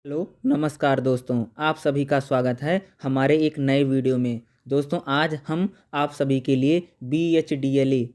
Hello नमस्कार दोस्तों, आप सभी का स्वागत है हमारे एक नए वीडियो में। दोस्तों आज हम आप सभी के लिए B H D L A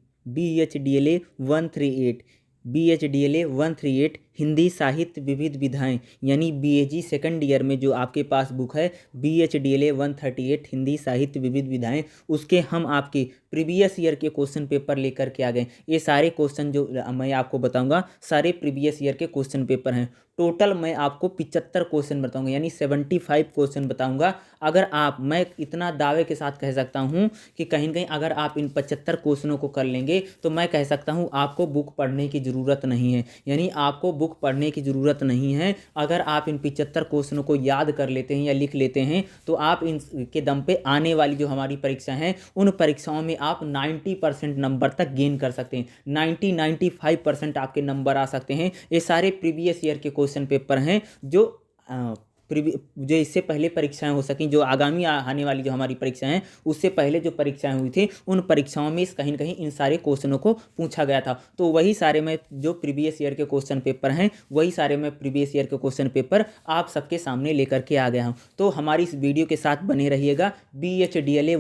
138 Hindi साहित्य विविध विधाएं यानी BAG सेकंड ईयर में जो आपके पास बुक है BHDLA 138 हिंदी साहित्य विविध विधाएं, उसके हम आपके प्रीवियस ईयर के क्वेश्चन पेपर लेकर के आ गए। ये सारे क्वेश्चन जो मैं आपको बताऊंगा सारे प्रीवियस ईयर के क्वेश्चन पेपर हैं। टोटल मैं आपको 75 क्वेश्चन बताऊंगा यानी 75 क्वेश्चन बताऊंगा। अगर मैं इतना दावे के साथ कह सकता हूं कि कहीं कहीं अगर आप इन 75 क्वेश्चनों को कर लेंगे तो मैं कह सकता हूं आपको बुक पढ़ने की ज़रूरत नहीं है, यानी आपको बुक पढ़ने की ज़रूरत नहीं है। अगर आप इन 75 क्वेश्चनों को याद कर लेते हैं या लिख लेते हैं तो आप इन के दम पे आने वाली जो हमारी परीक्षा हैं उन परीक्षाओं में आप 90% नंबर तक गेन कर सकते हैं। 95% आपके नंबर आ सकते हैं। ये सारे प्रीवियस ईयर के क्वेश्चन पेपर हैं जो इससे पहले परीक्षाएं हो सकी, जो आगामी आने वाली जो हमारी परीक्षाएं हैं उससे पहले जो परीक्षाएं हुई थी उन परीक्षाओं में कहीं न कहीं इन सारे क्वेश्चनों को पूछा गया था। तो वही सारे मैं जो प्रीवियस ईयर के क्वेश्चन पेपर हैं वही सारे मैं प्रीवियस ईयर के क्वेश्चन पेपर आप सबके सामने लेकर के आ गया हूँ। तो हमारी इस वीडियो के साथ बने रहिएगा। BHDLA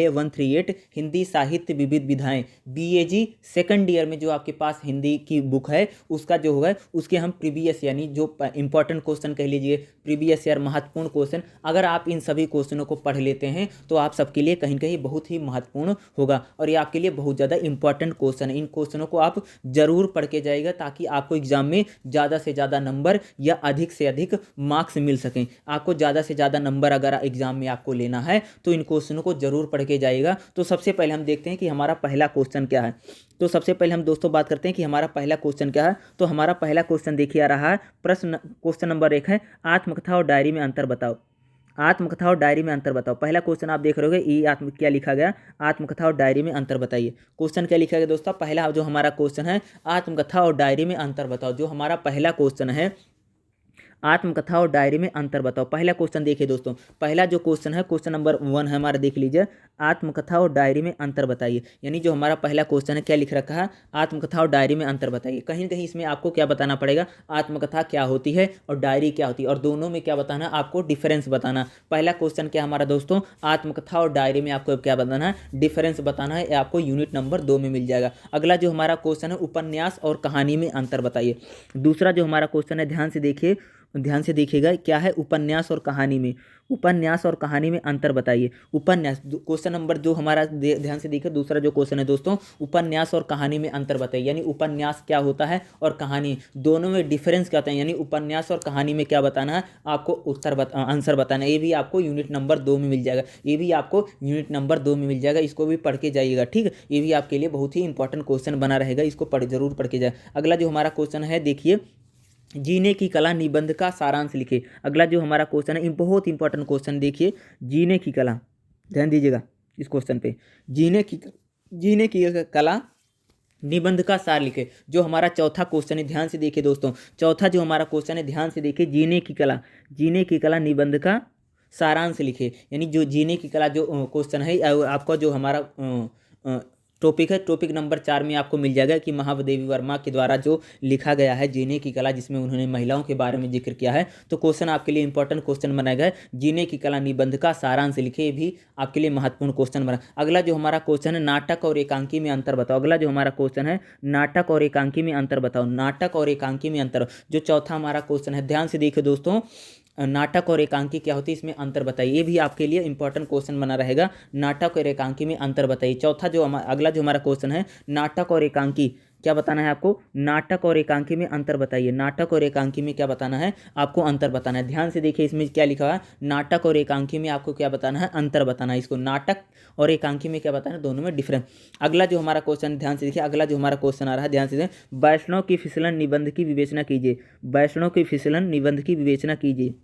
138 हिंदी साहित्य विविध विधाएं BAG सेकंड ईयर में जो आपके पास हिंदी की बुक है उसका जो होगा उसके हम प्रीवियस यानी जो इंपॉर्टेंट क्वेश्चन कह लीजिए, प्रीवियस ईयर महत्वपूर्ण क्वेश्चन, अगर आप इन सभी क्वेश्चनों को पढ़ लेते हैं तो आप सबके लिए कहीं कहीं बहुत ही महत्वपूर्ण होगा और ये आपके लिए बहुत ज़्यादा इंपॉर्टेंट क्वेश्चन है। इन क्वेश्चनों को आप जरूर पढ़ के जाइएगा ताकि आपको एग्जाम में ज़्यादा से ज़्यादा नंबर या अधिक से अधिक मार्क्स मिल सकें। आपको ज़्यादा से ज़्यादा नंबर अगर एग्जाम में आपको लेना है तो इन क्वेश्चनों को जरूर पढ़ के जाइएगा। तो सबसे पहले हम देखते हैं कि हमारा पहला क्वेश्चन क्या है। तो सबसे पहले हम दोस्तों बात करते हैं कि हमारा पहला क्वेश्चन क्या है। तो हमारा पहला क्वेश्चन देखिए आ रहा है, क्वेश्चन नंबर 1 है, आत्मकथा और डायरी में अंतर बताओ। आत्मकथा और डायरी में अंतर बताओ। पहला क्वेश्चन आप देख रहे होगे, क्या लिखा गया, आत्मकथा और डायरी में अंतर बताइए। क्वेश्चन क्या लिखा गया दोस्तों, पहला जो हमारा क्वेश्चन है आत्मकथा और डायरी में अंतर बताओ। जो हमारा पहला क्वेश्चन है आत्मकथा और डायरी में अंतर बताओ। पहला क्वेश्चन देखिए दोस्तों, पहला जो क्वेश्चन है क्वेश्चन नंबर 1 है हमारा, देख लीजिए, आत्मकथा और डायरी में अंतर बताइए। यानी जो हमारा पहला क्वेश्चन है क्या लिख रखा है, आत्मकथा और डायरी में अंतर बताइए। कहीं ना कहीं इसमें आपको क्या बताना पड़ेगा, आत्मकथा क्या होती है और डायरी क्या होती है, और दोनों में क्या बताना, आपको डिफरेंस बताना। पहला क्वेश्चन क्या हमारा दोस्तों, आत्मकथा और डायरी में आपको क्या बताना है, डिफरेंस बताना है। आपको यूनिट नंबर 2 में मिल जाएगा। अगला जो हमारा क्वेश्चन है, उपन्यास और कहानी में अंतर बताइए। दूसरा जो हमारा क्वेश्चन है, ध्यान से देखिएगा, क्या है, उपन्यास और कहानी में, उपन्यास और कहानी में अंतर बताइए। उपन्यास क्वेश्चन नंबर जो हमारा ध्यान से देखिए, दूसरा जो क्वेश्चन है दोस्तों, उपन्यास और कहानी में अंतर बताइए। यानी उपन्यास क्या होता है और कहानी, दोनों में डिफरेंस क्या होता है। यानी उपन्यास और कहानी में क्या बताना है, आपको आंसर बताना है। ये भी आपको यूनिट नंबर 2 में मिल जाएगा। ये भी आपको यूनिट नंबर 2 में मिल जाएगा। इसको भी पढ़ के जाइएगा, ठीक है। ये भी आपके लिए बहुत ही इंपॉर्टेंट क्वेश्चन बना रहेगा, इसको जरूर पढ़ के जाए। अगला जो हमारा क्वेश्चन है देखिए, जीने की कला निबंध का सारांश लिखे। अगला जो हमारा क्वेश्चन है, बहुत इंपॉर्टेंट क्वेश्चन देखिए, जीने की कला, ध्यान दीजिएगा इस क्वेश्चन पे, जीने की कला निबंध का सार लिखे। जो हमारा चौथा क्वेश्चन है, ध्यान से देखिए दोस्तों, चौथा जो हमारा क्वेश्चन है, ध्यान से देखिए, जीने की कला निबंध का सारांश लिखे। यानी जो जीने की कला जो क्वेश्चन है आपका जो हमारा टॉपिक है, टॉपिक नंबर 4 में आपको मिल जाएगा कि महादेवी वर्मा के द्वारा जो लिखा गया है जीने की कला, जिसमें उन्होंने महिलाओं के बारे में जिक्र किया है। तो क्वेश्चन आपके लिए इंपॉर्टेंट क्वेश्चन बनाया गया है, जीने की कला निबंध का सारांश लिखे। ये भी आपके लिए महत्वपूर्ण क्वेश्चन बना। अगला जो हमारा क्वेश्चन है, नाटक और एकांकी में अंतर बताओ। अगला जो हमारा क्वेश्चन है, नाटक और एकांकी में अंतर बताओ। नाटक और एकांकी में अंतर, जो चौथा हमारा क्वेश्चन है, ध्यान से देखिए दोस्तों, नाटक और एकांकी क्या होती है, इसमें अंतर बताइए। ये भी आपके लिए इंपॉर्टेंट क्वेश्चन बना रहेगा, नाटक और एकांकी में अंतर बताइए। चौथा जो अगला जो हमारा क्वेश्चन है, नाटक और एकांकी क्या बताना है आपको, नाटक और एकांकी में अंतर बताइए। नाटक और एकांकी में क्या बताना है, आपको अंतर बताना है। ध्यान से देखिए, इसमें क्या लिखा है, नाटक और एकांकी में आपको क्या बताना है, अंतर बताना है। इसको नाटक और एकांकी में क्या बताना है, दोनों में डिफरेंस। अगला जो हमारा क्वेश्चन, ध्यान से देखिए, अगला जो हमारा क्वेश्चन आ रहा है, ध्यान से देखिए, वैष्णव की फिसलन निबंध की विवेचना कीजिए। वैष्णव की फिसलन निबंध की विवेचना कीजिए।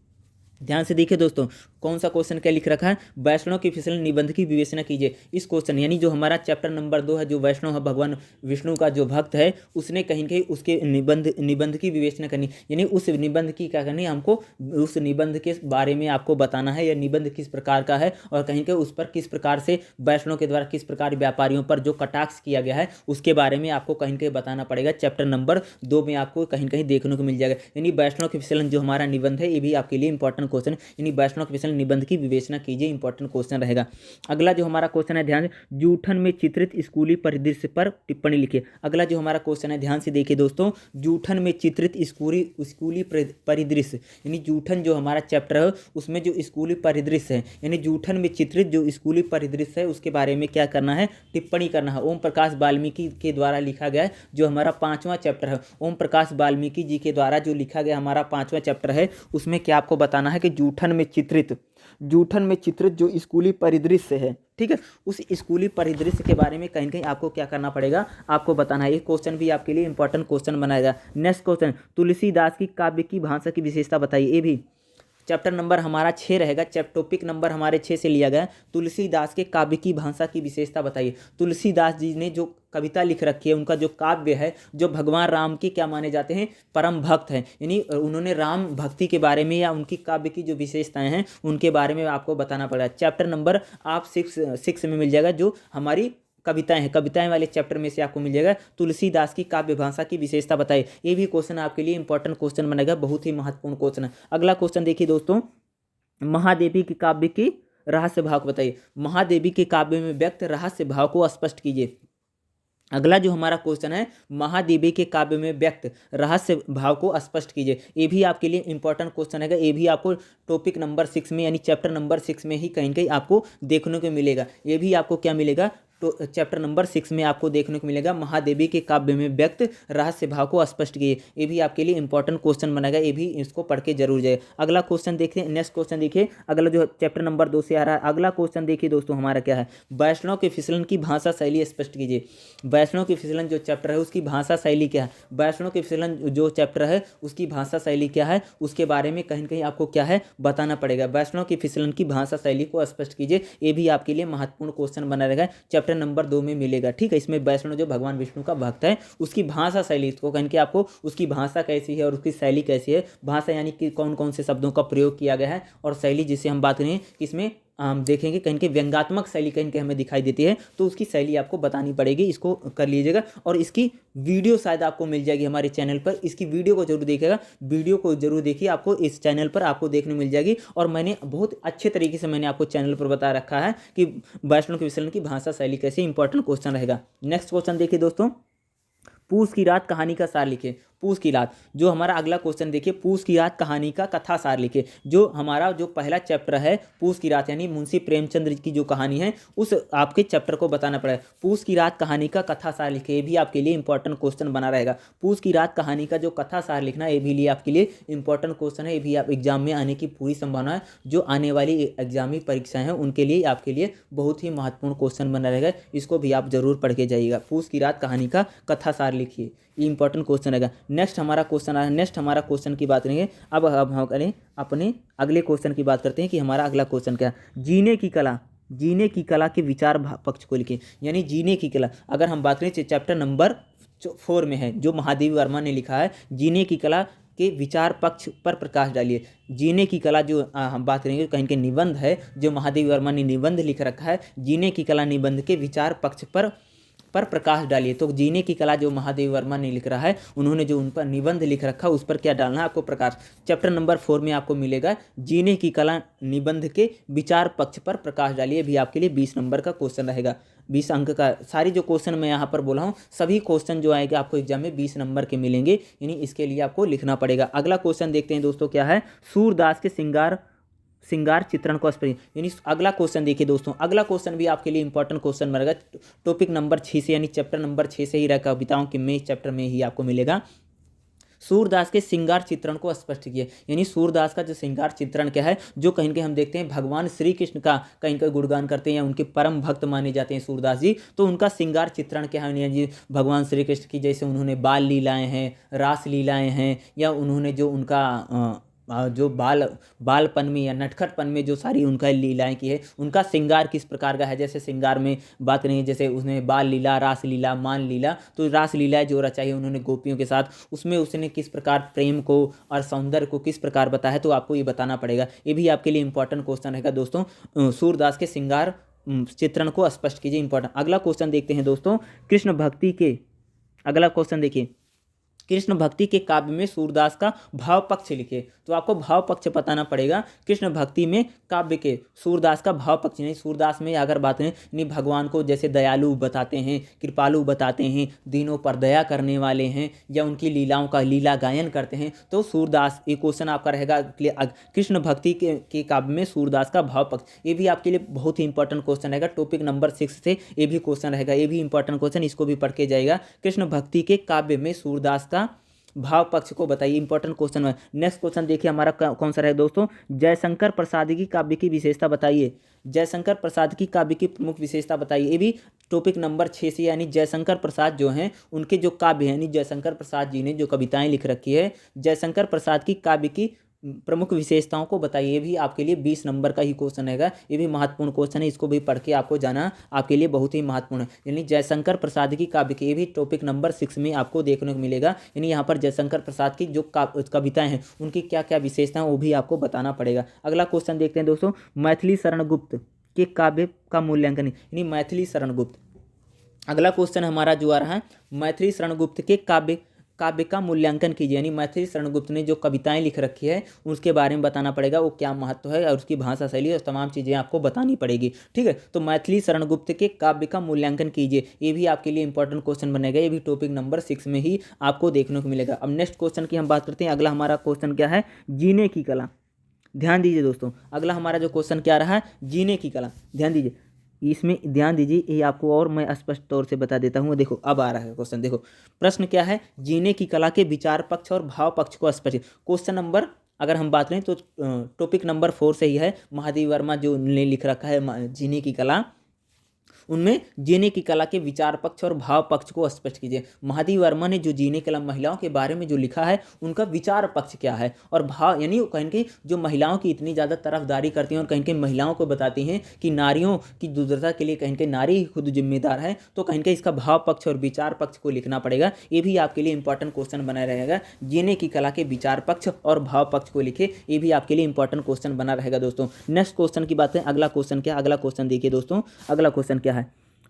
ध्यान से देखिए दोस्तों, कौन सा क्वेश्चन क्या लिख रखा है, वैष्णव की फिसलन निबंध की विवेचना कीजिए। इस क्वेश्चन यानी जो हमारा चैप्टर नंबर 2 है, जो वैष्णव है भगवान विष्णु का जो भक्त है, उसने कहीं न कहीं उसके निबंध की विवेचना करनी, यानी उस निबंध की क्या करनी है, हमको उस निबंध के बारे में आपको बताना है, यह निबंध किस प्रकार का है और कहीं के उस पर किस प्रकार से वैष्णव के द्वारा किस प्रकार व्यापारियों पर जो कटाक्ष किया गया है उसके बारे में आपको कहीं कहीं बताना पड़ेगा। चैप्टर नंबर 2 में आपको कहीं कहीं देखने को मिल जाएगा। यानी वैष्णव की फिसलन जो हमारा निबंध है, ये भी आपके लिए इंपॉर्टेंट क्वेश्चन, यानी वैष्णव की फिसलन निबंध की विवेचना कीजिए, इंपॉर्टेंट क्वेश्चन रहेगा। अगला जो हमारा क्वेश्चन है, ध्यान से, जूठन में चित्रित स्कूली परिदृश्य पर टिप्पणी लिखिए। अगला जो हमारा क्वेश्चन है, ध्यान से देखिए दोस्तों, जूठन में चित्रित स्कूली परिदृश्य, यानी जूठन जो हमारा चैप्टर है उसमें जो स्कूली परिदृश्य है, यानी जूठन में चित्रित जो स्कूली परिदृश्य है उसके बारे में क्या करना है, टिप्पणी करना है। ओम प्रकाश वाल्मीकि के द्वारा लिखा गया जो हमारा 5वां चैप्टर है, ओम प्रकाश वाल्मीकि जी के द्वारा जो लिखा गया हमारा 5वां चैप्टर है, उसमें क्या आपको बताना है कि जूठन में चित्रित जो स्कूली परिदृश्य है, ठीक है, उस स्कूली परिदृश्य के बारे में कहीं कहीं आपको क्या करना पड़ेगा, आपको बताना है। ये क्वेश्चन भी आपके लिए इंपॉर्टेंट क्वेश्चन बनाएगा। नेक्स्ट क्वेश्चन, तुलसीदास की काव्य की भाषा की विशेषता बताइए। ये भी चैप्टर नंबर हमारा 6 रहेगा, टॉपिक नंबर हमारे 6 से लिया गया। तुलसीदास के काव्य की भाषा की विशेषता बताइए। तुलसीदास जी ने जो कविता लिख रखी है, उनका जो काव्य है, जो भगवान राम के क्या माने जाते हैं, परम भक्त हैं, यानी उन्होंने राम भक्ति के बारे में या उनकी काव्य की जो विशेषताएं हैं उनके बारे में आपको बताना पड़ेगा। चैप्टर नंबर आप 6 में मिल जाएगा, जो हमारी कविताएं हैं, कविताएं वाले चैप्टर में से आपको मिल जाएगा तुलसीदास की काव्य भाषा की विशेषता बताइए। ये भी क्वेश्चन आपके लिए इंपॉर्टेंट क्वेश्चन बनेगा, बहुत ही महत्वपूर्ण क्वेश्चन है। अगला क्वेश्चन देखिए दोस्तों, महादेवी की काव्य की रहस्य भाव को बताइए। महादेवी के काव्य में व्यक्त रहस्य भाव को स्पष्ट कीजिए। अगला जो हमारा क्वेश्चन है, महादेवी के काव्य में व्यक्त रहस्य भाव को स्पष्ट कीजिए। ये भी आपके लिए इंपॉर्टेंट क्वेश्चन है, ये भी आपको टॉपिक नंबर 6 में यानी चैप्टर नंबर 6 में ही कहीं कहीं आपको देखने को मिलेगा। ये भी आपको क्या मिलेगा, तो चैप्टर नंबर 6 में आपको देखने को मिलेगा, महादेवी के काव्य में व्यक्त रहस्य भाव को स्पष्ट किए। ये भी आपके लिए इंपॉर्टेंट क्वेश्चन बनेगा, ये भी इसको पढ़ के जरूर जाए। अगला क्वेश्चन देखिए, नेक्स्ट क्वेश्चन देखिए, अगला जो चैप्टर नंबर 2 से आ रहा है। अगला क्वेश्चन देखिए दोस्तों, हमारा क्या है, वैष्णव के फिसलन की भाषा शैली स्पष्ट कीजिए। वैष्णव के फिसलन जो चैप्टर है उसकी भाषा शैली क्या है, वैष्णव के फिसलन जो चैप्टर है उसकी भाषा शैली क्या है, उसके बारे में कहीं कहीं आपको क्या है बताना पड़ेगा। वैष्णव के फिसलन की भाषा शैली को स्पष्ट कीजिए, ये भी आपके लिए महत्वपूर्ण क्वेश्चन बना रहेगा, चैप्टर नंबर 2 में मिलेगा, ठीक है। इसमें वैष्णव जो भगवान विष्णु का भक्त है उसकी भाषा शैली, इसको कहीं के आपको उसकी भाषा कैसी है और उसकी शैली कैसी है। भाषा यानी कि कौन कौन से शब्दों का प्रयोग किया गया है, और शैली जिसे हम बात करें इसमें हम देखेंगे कहीं के व्यंग्यात्मक शैली कहीं के हमें दिखाई देती है, तो उसकी शैली आपको बतानी पड़ेगी, इसको कर लीजिएगा। और इसकी वीडियो शायद आपको मिल जाएगी हमारे चैनल पर, इसकी वीडियो को जरूर देखिएगा, वीडियो को जरूर देखिए, आपको इस चैनल पर आपको देखने मिल जाएगी। और मैंने बहुत अच्छे तरीके से मैंने आपको चैनल पर बता रखा है कि वैष्णव के विसलन की भाषा शैली कैसे, इंपॉर्टेंट क्वेश्चन रहेगा। नेक्स्ट क्वेश्चन देखिए दोस्तों, पूस की रात कहानी का सार लिखे। पूस की रात जो हमारा अगला क्वेश्चन देखिए, पूस की रात कहानी का कथा सार लिखे। जो हमारा जो पहला चैप्टर है पूस की रात यानी मुंशी प्रेमचंद्र की जो कहानी है उस आपके चैप्टर को बताना पड़ेगा। पूस की रात कहानी का कथा सार लिखे, ये भी आपके लिए इंपॉर्टेंट क्वेश्चन बना रहेगा। पूस की रात कहानी का जो कथा सार लिखना, ये भी लिए आपके लिए इंपॉर्टेंट क्वेश्चन है, ये भी आप एग्जाम में आने की पूरी संभावना है। जो आने वाली एग्जामी परीक्षाएं हैं उनके लिए आपके लिए बहुत ही महत्वपूर्ण क्वेश्चन बना रहेगा, इसको भी आप जरूर पढ़ के जाइएगा। पूस की रात कहानी का कथा सार लिखिए, ये इंपॉर्टेंट क्वेश्चन रहेगा। नेक्स्ट हमारा क्वेश्चन की बात करेंगे। अब हम करें अपने अगले क्वेश्चन की बात करते हैं कि हमारा अगला क्वेश्चन क्या है, जीने की कला के विचार पक्ष को लिखें। यानी जीने की कला, अगर हम बात करें चैप्टर नंबर 4 में है, जो महादेवी वर्मा ने लिखा है, जीने की कला के विचार पक्ष पर प्रकाश डालिए। जीने की कला जो हम बात करेंगे कहीं के निबंध है, जो महादेवी वर्मा ने निबंध लिख रखा है, जीने की कला निबंध के विचार पक्ष पर प्रकाश डालिए। तो जीने की कला जो महादेवी वर्मा ने लिख रहा है, उन्होंने जो उन पर निबंध लिख रखा उस पर क्या डालना है आपको प्रकाश। चैप्टर नंबर 4 में आपको मिलेगा, जीने की कला निबंध के विचार पक्ष पर प्रकाश डालिए, भी आपके लिए 20 नंबर का क्वेश्चन रहेगा, 20 अंक का। सारी जो क्वेश्चन मैं यहाँ पर बोला हूँ सभी क्वेश्चन जो आएंगे आपको एग्जाम में 20 नंबर के मिलेंगे, यानी इसके लिए आपको लिखना पड़ेगा। अगला क्वेश्चन देखते हैं दोस्तों, क्या है, सूरदास के श्रृंगार चित्रण को स्प्रे, यानी अगला क्वेश्चन देखिए दोस्तों, अगला क्वेश्चन भी आपके लिए इंपॉर्टेंट क्वेश्चन बनेगा, टॉपिक नंबर 6 से यानी चैप्टर नंबर 6 से ही रहेगा, कविताओं के में चैप्टर में ही आपको मिलेगा। सूरदास के श्रृंगार चित्रण को स्पष्ट किए, यानी सूरदास का जो श्रृंगार चित्रण क्या है, जो कहीं के हम देखते हैं भगवान श्री कृष्ण का कहीं का गुणगान करते हैं या उनके परम भक्त माने जाते हैं सूरदास जी, तो उनका श्रृंगार चित्रण क्या है, जी भगवान श्री कृष्ण की जैसे उन्होंने बाल लीलाएं हैं, रास लीलाएं हैं, या उन्होंने जो उनका जो बालपन में या नटखटपन में जो सारी उनका लीलाएं की है, उनका श्रृंगार किस प्रकार का है। जैसे श्रृंगार में बात करेंगे, जैसे उसने बाल लीला, रास लीला, मान लीला, तो रास लीलाएं जो रचाई है उन्होंने गोपियों के साथ, उसमें उसने किस प्रकार प्रेम को और सौंदर्य को किस प्रकार बताया है, तो आपको ये बताना पड़ेगा। ये भी आपके लिए इंपॉर्टेंट क्वेश्चन रहेगा दोस्तों। सूरदास के श्रृंगार चित्रण को स्पष्ट कीजिए, इंपॉर्टेंट। अगला क्वेश्चन देखते हैं दोस्तों, कृष्ण भक्ति के, अगला क्वेश्चन देखिए, कृष्ण भक्ति के काव्य में सूरदास का भाव पक्ष लिखे। तो आपको भाव पक्ष बताना पड़ेगा। कृष्ण भक्ति में काव्य के सूरदास का भाव पक्ष, नहीं सूरदास में अगर बात करें नहीं, भगवान को जैसे दयालु बताते हैं, कृपालु बताते हैं, दीनों पर दया करने वाले हैं, या उनकी लीलाओं का लीला गायन करते हैं, तो सूरदास, ये क्वेश्चन आपका रहेगा कृष्ण भक्ति के काव्य में सूरदास का भाव पक्ष। ये भी आपके लिए बहुत ही इंपॉर्टेंट क्वेश्चन रहेगा, टॉपिक नंबर 6 से ये भी क्वेश्चन रहेगा। ये भी इंपॉर्टेंट क्वेश्चन, इसको भी पढ़ के जाएगा। कृष्ण भक्ति के काव्य में सूरदास का भाव पक्ष को बताइए, इंपॉर्टेंट क्वेश्चन है। नेक्स्ट क्वेश्चन देखिए हमारा कौन सा है दोस्तों, जयशंकर प्रसाद की काव्य की विशेषता बताइए। जयशंकर प्रसाद की काव्य की प्रमुख विशेषता बताइए। ये भी टॉपिक नंबर 6 से, यानी जयशंकर प्रसाद जो हैं उनके जो काव्य हैं, यानी जयशंकर प्रसाद जी ने जो कविताएं लिख रखी है, जयशंकर प्रसाद की काव्य की प्रमुख विशेषताओं को बताइए। ये भी आपके लिए 20 नंबर का ही क्वेश्चन रहेगा। ये भी महत्वपूर्ण क्वेश्चन है, इसको भी पढ़ के आपको जाना आपके लिए बहुत ही महत्वपूर्ण है। यानी जयशंकर प्रसाद की काव्य की, ये भी टॉपिक नंबर 6 में आपको देखने को मिलेगा। यानी यहाँ पर जयशंकर प्रसाद की जो कविताएं हैं उनकी क्या क्या विशेषता है वो भी आपको बताना पड़ेगा। अगला क्वेश्चन देखते हैं दोस्तों, मैथिली शरण गुप्त के काव्य का मूल्यांकन, यानी मैथिली शरण गुप्त। अगला क्वेश्चन हमारा जो आ रहा है, मैथिली शरण गुप्त के काव्य का मूल्यांकन कीजिए। यानी मैथिली शरण गुप्त ने जो कविताएं लिख रखी है उसके बारे में बताना पड़ेगा, वो क्या महत्व है और उसकी भाषा शैली और तमाम चीज़ें आपको बतानी पड़ेगी। ठीक है, तो मैथिली शरण गुप्त के काव्य का मूल्यांकन कीजिए, ये भी आपके लिए इंपॉर्टेंट क्वेश्चन बनेगा। ये भी टॉपिक नंबर 6 में ही आपको देखने को मिलेगा। अब नेक्स्ट क्वेश्चन की हम बात करते हैं। अगला हमारा क्वेश्चन क्या है, जीने की कला। ध्यान दीजिए दोस्तों, अगला हमारा जो क्वेश्चन क्या रहा है, जीने की कला। ध्यान दीजिए, इसमें ध्यान दीजिए, ये आपको और मैं स्पष्ट तौर से बता देता हूँ। देखो अब आ रहा है क्वेश्चन, देखो प्रश्न क्या है, जीने की कला के विचार पक्ष और भाव पक्ष को स्पष्ट। क्वेश्चन नंबर अगर हम बात करें तो टॉपिक नंबर 4 से ही है, महादेव वर्मा जो ने लिख रखा है जीने की कला, उनमें जीने की कला के विचार पक्ष और भाव पक्ष को स्पष्ट कीजिए। महादेव वर्मा ने जो जीने की कला महिलाओं के बारे में जो लिखा है उनका विचार पक्ष क्या है और भाव, यानी कहीं के जो महिलाओं की इतनी ज़्यादा तरफदारी करती हैं और कहीं के महिलाओं को बताती हैं कि नारियों की दुर्दशा के लिए कहीं के नारी ही खुद जिम्मेदार है, तो कहीं के इसका भाव पक्ष और विचार पक्ष को लिखना पड़ेगा। ये भी आपके लिए इंपॉर्टेंट क्वेश्चन बना रहेगा, जीने की कला के विचार पक्ष और भाव पक्ष को लिखे, ये भी आपके लिए इंपॉर्टेंट क्वेश्चन बना रहेगा दोस्तों। नेक्स्ट क्वेश्चन की बात करें, अगला क्वेश्चन क्या, अगला क्वेश्चन देखिए दोस्तों, अगला क्वेश्चन क्या है,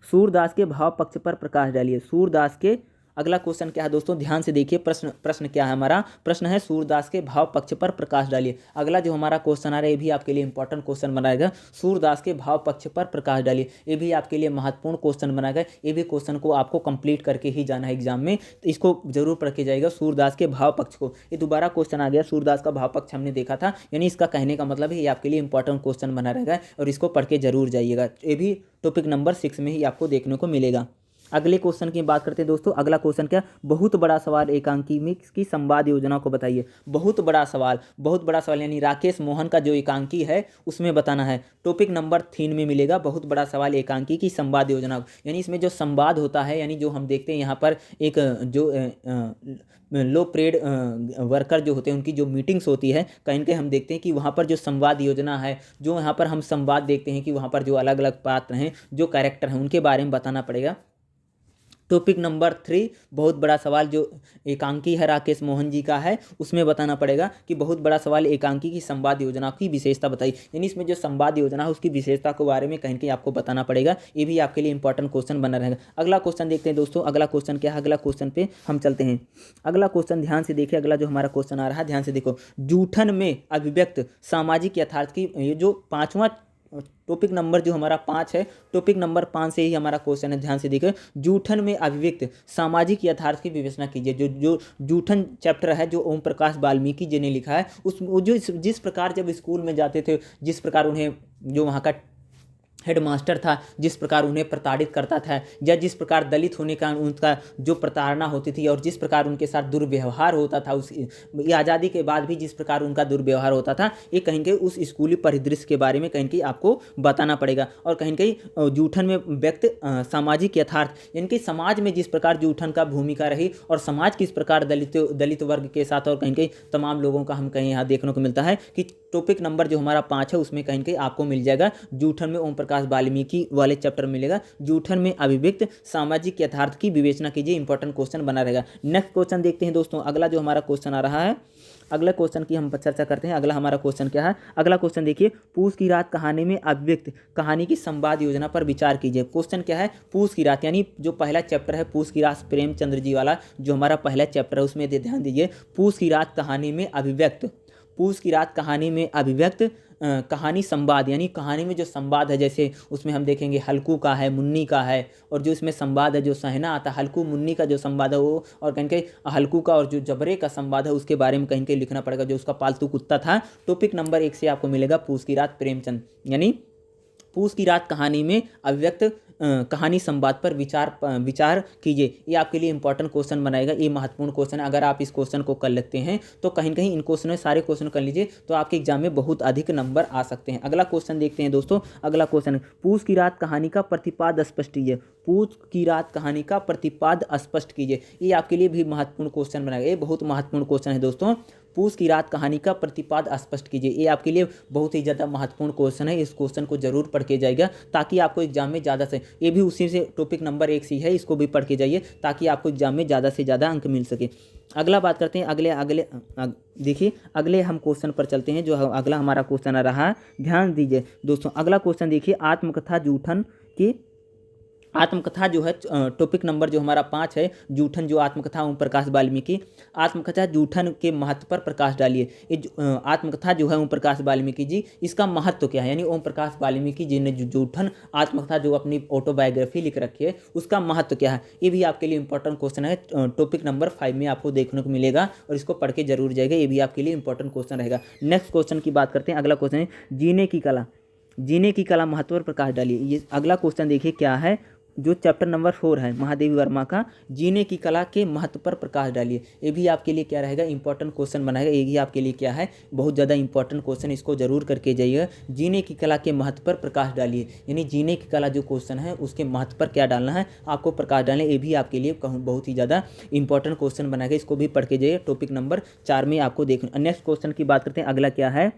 सूरदास के भाव पक्ष पर प्रकाश डालिए। सूरदास के, अगला क्वेश्चन क्या है दोस्तों, ध्यान से देखिए, प्रश्न क्या है हमारा, प्रश्न है सूरदास के भाव पक्ष पर प्रकाश डालिए। अगला जो हमारा क्वेश्चन आ रहा है ये भी आपके लिए इंपॉर्टेंट क्वेश्चन बनाएगा, सूरदास के भाव पक्ष पर प्रकाश डालिए। ये भी आपके लिए महत्वपूर्ण क्वेश्चन बनाएगा। ये भी क्वेश्चन को आपको कंप्लीट करके ही जाना है एग्जाम में, तो इसको जरूर पढ़ के जाएगा। सूरदास के भाव पक्ष को, ये दोबारा क्वेश्चन आ गया, सूरदास का भाव पक्ष हमने देखा था, यानी इसका कहने का मतलब है ये आपके लिए इंपॉर्टेंट क्वेश्चन बना रहेगा और इसको पढ़ के जरूर जाइएगा। ये भी टॉपिक नंबर 6 में ही आपको देखने को मिलेगा। अगले क्वेश्चन की बात करते हैं दोस्तों, अगला क्वेश्चन क्या, बहुत बड़ा सवाल एकांकी में की संवाद योजना को बताइए। बहुत बड़ा सवाल यानी राकेश मोहन का जो एकांकी है उसमें बताना है। टॉपिक नंबर 3 में मिलेगा, बहुत बड़ा सवाल एकांकी की संवाद योजना। यानी इसमें जो संवाद होता है, यानी जो हम देखते हैं यहाँ पर एक जो लो पेड वर्कर जो होते हैं उनकी जो मीटिंग्स होती है, कहीं कहीं हम देखते हैं कि वहाँ पर जो संवाद योजना है, जो यहाँ पर हम संवाद देखते हैं कि वहाँ पर जो अलग अलग पात्र हैं, जो कैरेक्टर हैं, उनके बारे में बताना पड़ेगा। टॉपिक नंबर 3, बहुत बड़ा सवाल जो एकांकी है राकेश मोहन जी का है, उसमें बताना पड़ेगा कि बहुत बड़ा सवाल एकांकी की संवाद योजना की विशेषता बताई। यानी इसमें जो संवाद योजना है उसकी विशेषता के बारे में कहीं कहीं आपको बताना पड़ेगा। ये भी आपके लिए इंपॉर्टेंट क्वेश्चन बना रहेगा। अगला क्वेश्चन देखते हैं दोस्तों, अगला क्वेश्चन क्या है, अगला क्वेश्चन पे हम चलते हैं। अगला क्वेश्चन ध्यान से देखिए, अगला जो हमारा क्वेश्चन आ रहा है ध्यान से देखो, जूठन में अभिव्यक्त सामाजिक यथार्थ की, ये जो 5वां टॉपिक नंबर जो हमारा 5 है, टॉपिक नंबर 5 से ही हमारा क्वेश्चन है। ध्यान से देखिए, जूठन में अभिव्यक्त सामाजिक यथार्थ की विवेचना कीजिए। जो जूठन चैप्टर है जो ओम प्रकाश वाल्मीकि जी ने लिखा है, उस जो जिस प्रकार जब स्कूल में जाते थे, जिस प्रकार उन्हें जो वहाँ का हेडमास्टर था जिस प्रकार उन्हें प्रताड़ित करता था, या जिस प्रकार दलित होने का उनका जो प्रताड़ना होती थी और जिस प्रकार उनके साथ दुर्व्यवहार होता था, उस ये आज़ादी के बाद भी जिस प्रकार उनका दुर्व्यवहार होता था, ये कहीं कहीं उस स्कूली परिदृश्य के बारे में कहीं कहीं आपको बताना पड़ेगा। और कहीं कहीं जूठन में व्यक्त सामाजिक यथार्थ, यानी कि समाज में जिस प्रकार जूठन का भूमिका रही और समाज किस प्रकार दलित वर्ग के साथ और कहीं कहीं तमाम लोगों का हम कहीं यहाँ देखने को मिलता है कि टॉपिक नंबर जो हमारा 5 है उसमें कहीं कहीं आपको मिल जाएगा जूठन में ओम प्रकाश वाल्मीकि वाले चैप्टर मिलेगा, जूठन में अभिव्यक्त सामाजिक यथार्थ की विवेचना कीजिए, इंपॉर्टेंट क्वेश्चन बना रहेगा। नेक्स्ट क्वेश्चन देखते हैं दोस्तों, अगला जो हमारा क्वेश्चन आ रहा है, अगला क्वेश्चन की हम चर्चा करते हैं। अगला हमारा क्वेश्चन क्या है, अगला क्वेश्चन देखिए, पूस की रात कहानी में अभिव्यक्त कहानी की संवाद योजना पर विचार कीजिए। क्वेश्चन क्या है, पूस की रात, यानी जो पहला चैप्टर है पूस की रात प्रेमचंद्र जी वाला जो हमारा पहला चैप्टर है उसमें ध्यान दीजिए। पूस की रात कहानी में अभिव्यक्त, पूस की रात कहानी में अभिव्यक्त कहानी संवाद, यानी कहानी में जो संवाद है, जैसे उसमें हम देखेंगे हल्कू का है, मुन्नी का है, और जो इसमें संवाद है जो सहना आता है, हल्कू मुन्नी का जो संवाद है वो, और कहीं कहीं हल्कू का और जो जबरे का संवाद है उसके बारे में कहीं कहीं लिखना पड़ेगा, जो उसका पालतू कुत्ता था। टॉपिक नंबर 1 से आपको मिलेगा पूस की रात प्रेमचंद, यानी पूस की रात कहानी में अभिव्यक्त कहानी संवाद पर विचार कीजिए। ये आपके लिए इंपॉर्टेंट क्वेश्चन बनाएगा, ये महत्वपूर्ण क्वेश्चन है। अगर आप इस क्वेश्चन को कर लेते हैं तो कहीं कहीं इन क्वेश्चन में सारे क्वेश्चन कर लीजिए तो आपके एग्जाम में बहुत अधिक नंबर आ सकते हैं। अगला क्वेश्चन देखते हैं दोस्तों, अगला क्वेश्चन, पूस की रात कहानी का प्रतिपाद स्पष्ट कीजिए। पूस की रात कहानी का प्रतिपाद स्पष्ट कीजिए, ये आपके लिए भी महत्वपूर्ण क्वेश्चन बनाएगा, ये बहुत महत्वपूर्ण क्वेश्चन है दोस्तों। पूस की रात कहानी का प्रतिपाद स्पष्ट कीजिए, ये आपके लिए बहुत ही ज़्यादा महत्वपूर्ण क्वेश्चन है। इस क्वेश्चन को जरूर पढ़ के जाइएगा ताकि आपको एग्जाम में ज़्यादा से, ये भी उसी से टॉपिक नंबर 1 से है, इसको भी पढ़ के जाइए ताकि आपको एग्जाम में ज़्यादा से ज़्यादा अंक मिल सके। अगला बात करते हैं, देखिए अगले हम क्वेश्चन पर चलते हैं। जो अगला हमारा क्वेश्चन आ रहा है, ध्यान दीजिए दोस्तों, अगला क्वेश्चन देखिए, आत्मकथा जूठन की, आत्मकथा जो है टॉपिक नंबर जो हमारा 5 है, जूठन जो आत्मकथा ओम प्रकाश वाल्मीकि, आत्मकथा जूठन के महत्व पर प्रकाश डालिए। ये आत्मकथा जो है ओम प्रकाश वाल्मीकि जी, इसका महत्व क्या है, यानी ओम प्रकाश वाल्मीकि जी ने जो जूठन आत्मकथा जो अपनी ऑटोबायोग्राफी लिख रखी है उसका महत्व क्या है, ये भी आपके लिए इंपॉर्टेंट क्वेश्चन है। टॉपिक नंबर 5 में आपको देखने को मिलेगा और इसको पढ़ के जरूर जाएगा, ये भी आपके लिए इंपॉर्टेंट क्वेश्चन रहेगा। नेक्स्ट क्वेश्चन की बात करते हैं, अगला क्वेश्चन है जीने की कला, जीने की कला महत्व पर प्रकाश डालिए। ये अगला क्वेश्चन देखिए क्या है, जो चैप्टर नंबर 4 है महादेवी वर्मा का, जीने की कला के महत्व पर प्रकाश डालिए। ये भी आपके लिए क्या रहेगा, इंपॉर्टेंट क्वेश्चन बनाएगा, ये भी आपके लिए क्या है, बहुत ज़्यादा इंपॉर्टेंट क्वेश्चन, इसको जरूर करके जाइएगा। जीने की कला के महत्व पर प्रकाश डालिए, यानी जीने की कला जो क्वेश्चन है उसके महत्व पर क्या डालना है, आपको प्रकाश डालना है। ये भी आपके लिए कहूँ बहुत ही ज़्यादा इंपॉर्टेंट क्वेश्चन बनाएगा, इसको भी पढ़ के जाइए। टॉपिक नंबर 4 में आपको देखना। नेक्स्ट क्वेश्चन की बात करते हैं, अगला क्या है,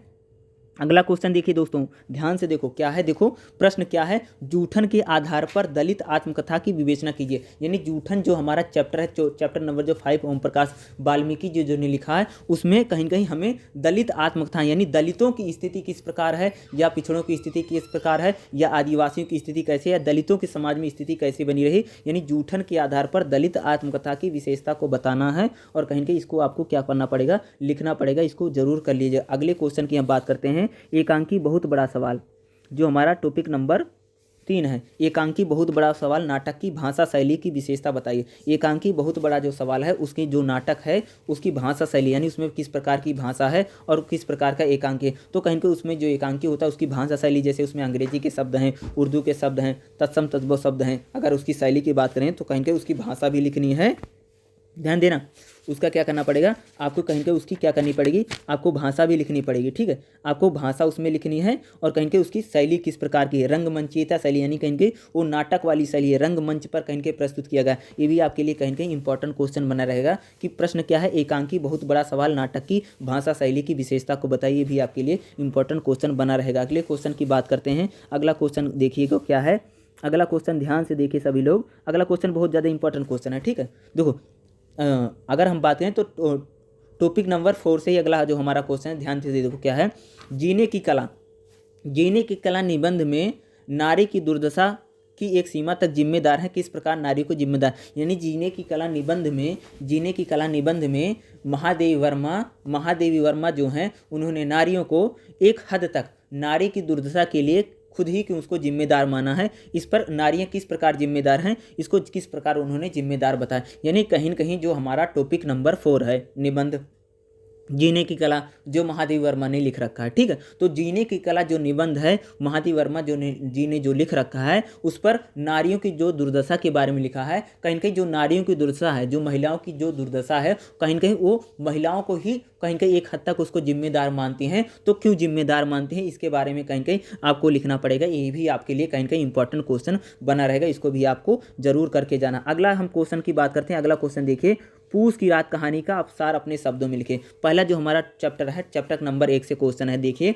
अगला क्वेश्चन देखिए दोस्तों, ध्यान से देखो क्या है, देखो प्रश्न क्या है, जूठन के आधार पर दलित आत्मकथा की विवेचना कीजिए। यानी जूठन जो हमारा चैप्टर है, चैप्टर नंबर जो 5 ओम प्रकाश वाल्मीकि जो ने लिखा है उसमें कहीं कहीं हमें दलित आत्मकथा, यानी दलितों की स्थिति किस प्रकार है, या पिछड़ों की स्थिति किस प्रकार है, या आदिवासियों की स्थिति कैसे, या दलितों के समाज में स्थिति कैसे बनी रही, यानी जूठन के आधार पर दलित आत्मकथा की विशेषता को बताना है। और कहीं कहीं इसको आपको क्या करना पड़ेगा, लिखना पड़ेगा, इसको जरूर कर लीजिए। अगले क्वेश्चन की हम बात करते हैं, एकांकी बहुत बड़ा सवाल, जो हमारा टॉपिक नंबर 3 है। एकांकी बहुत बड़ा सवाल, नाटक की भाषा शैली की विशेषता बताइए। एकांकी बहुत बड़ा जो सवाल है उसकी जो नाटक है उसकी भाषा शैली, यानी उसमें किस प्रकार की भाषा है और किस प्रकार का एकांकी है। तो कहीं कहीं उसमें जो एकांकी होता है उसकी भाषा शैली, जैसे उसमें अंग्रेजी के शब्द हैं, उर्दू के शब्द हैं, तत्सम तद्भव शब्द हैं, अगर उसकी शैली की बात करें तो कहीं कहीं उसकी भाषा भी लिखनी है। ध्यान देना, उसका क्या करना पड़ेगा, आपको कहीं के उसकी क्या करनी पड़ेगी, आपको भाषा भी लिखनी पड़ेगी, ठीक है, आपको भाषा उसमें लिखनी है। और कहीं के उसकी शैली किस प्रकार की है, रंगमंचीयता शैली, यानी कहीं के वो नाटक वाली शैली है, रंगमंच पर कहीं के प्रस्तुत किया गया। ये भी आपके लिए कहीं कहीं इंपॉर्टेंट क्वेश्चन बना रहेगा कि प्रश्न क्या है, एकांकी बहुत बड़ा सवाल, नाटक की भाषा शैली की विशेषता को बताइए, भी आपके लिए इंपॉर्टेंट क्वेश्चन बना रहेगा। अगले क्वेश्चन की बात करते हैं, अगला क्वेश्चन देखिएगा क्या है, अगला क्वेश्चन ध्यान से देखिए सभी लोग, अगला क्वेश्चन बहुत ज़्यादा इंपॉर्टेंट क्वेश्चन है, ठीक है। देखो अगर हम बात करें तो टॉपिक नंबर 4 से ही अगला जो हमारा क्वेश्चन है, ध्यान से देखो क्या है, जीने की कला, जीने की कला निबंध में नारी की दुर्दशा की एक सीमा तक जिम्मेदार है, किस प्रकार नारी को जिम्मेदार, यानी जीने की कला निबंध में, जीने की कला निबंध में महादेवी वर्मा जो हैं उन्होंने नारियों को एक हद तक नारी की दुर्दशा के लिए खुद ही क्यों उसको जिम्मेदार माना है, इस पर नारियां किस प्रकार जिम्मेदार हैं, इसको किस प्रकार उन्होंने जिम्मेदार बताया। यानी कहीं न कहीं जो हमारा टॉपिक नंबर 4 है निबंध, जीने की कला जो महादेवी वर्मा ने लिख रखा है, ठीक है। तो जीने की कला जो निबंध है महादेवी वर्मा जी ने जो लिख रखा है, उस पर नारियों की जो दुर्दशा के बारे में लिखा है। कहीं न कहीं जो नारियों की दुर्दशा है, जो महिलाओं की जो दुर्दशा है, कहीं न कहीं वो महिलाओं को ही कहीं न कहीं एक हद तक उसको जिम्मेदार मानती हैं। तो क्यों जिम्मेदार मानती हैं, इसके बारे में कहीं न कहीं आपको लिखना पड़ेगा। ये भी आपके लिए कहीं न कहीं इंपॉर्टेंट क्वेश्चन बना रहेगा, इसको भी आपको जरूर करके जाना। अगला हम क्वेश्चन की बात करते हैं। अगला क्वेश्चन देखिए, पूस की रात कहानी का आप सार अपने शब्दों में लिखे। पहला जो हमारा चैप्टर है, चैप्टर नंबर 1 से क्वेश्चन है। देखिए,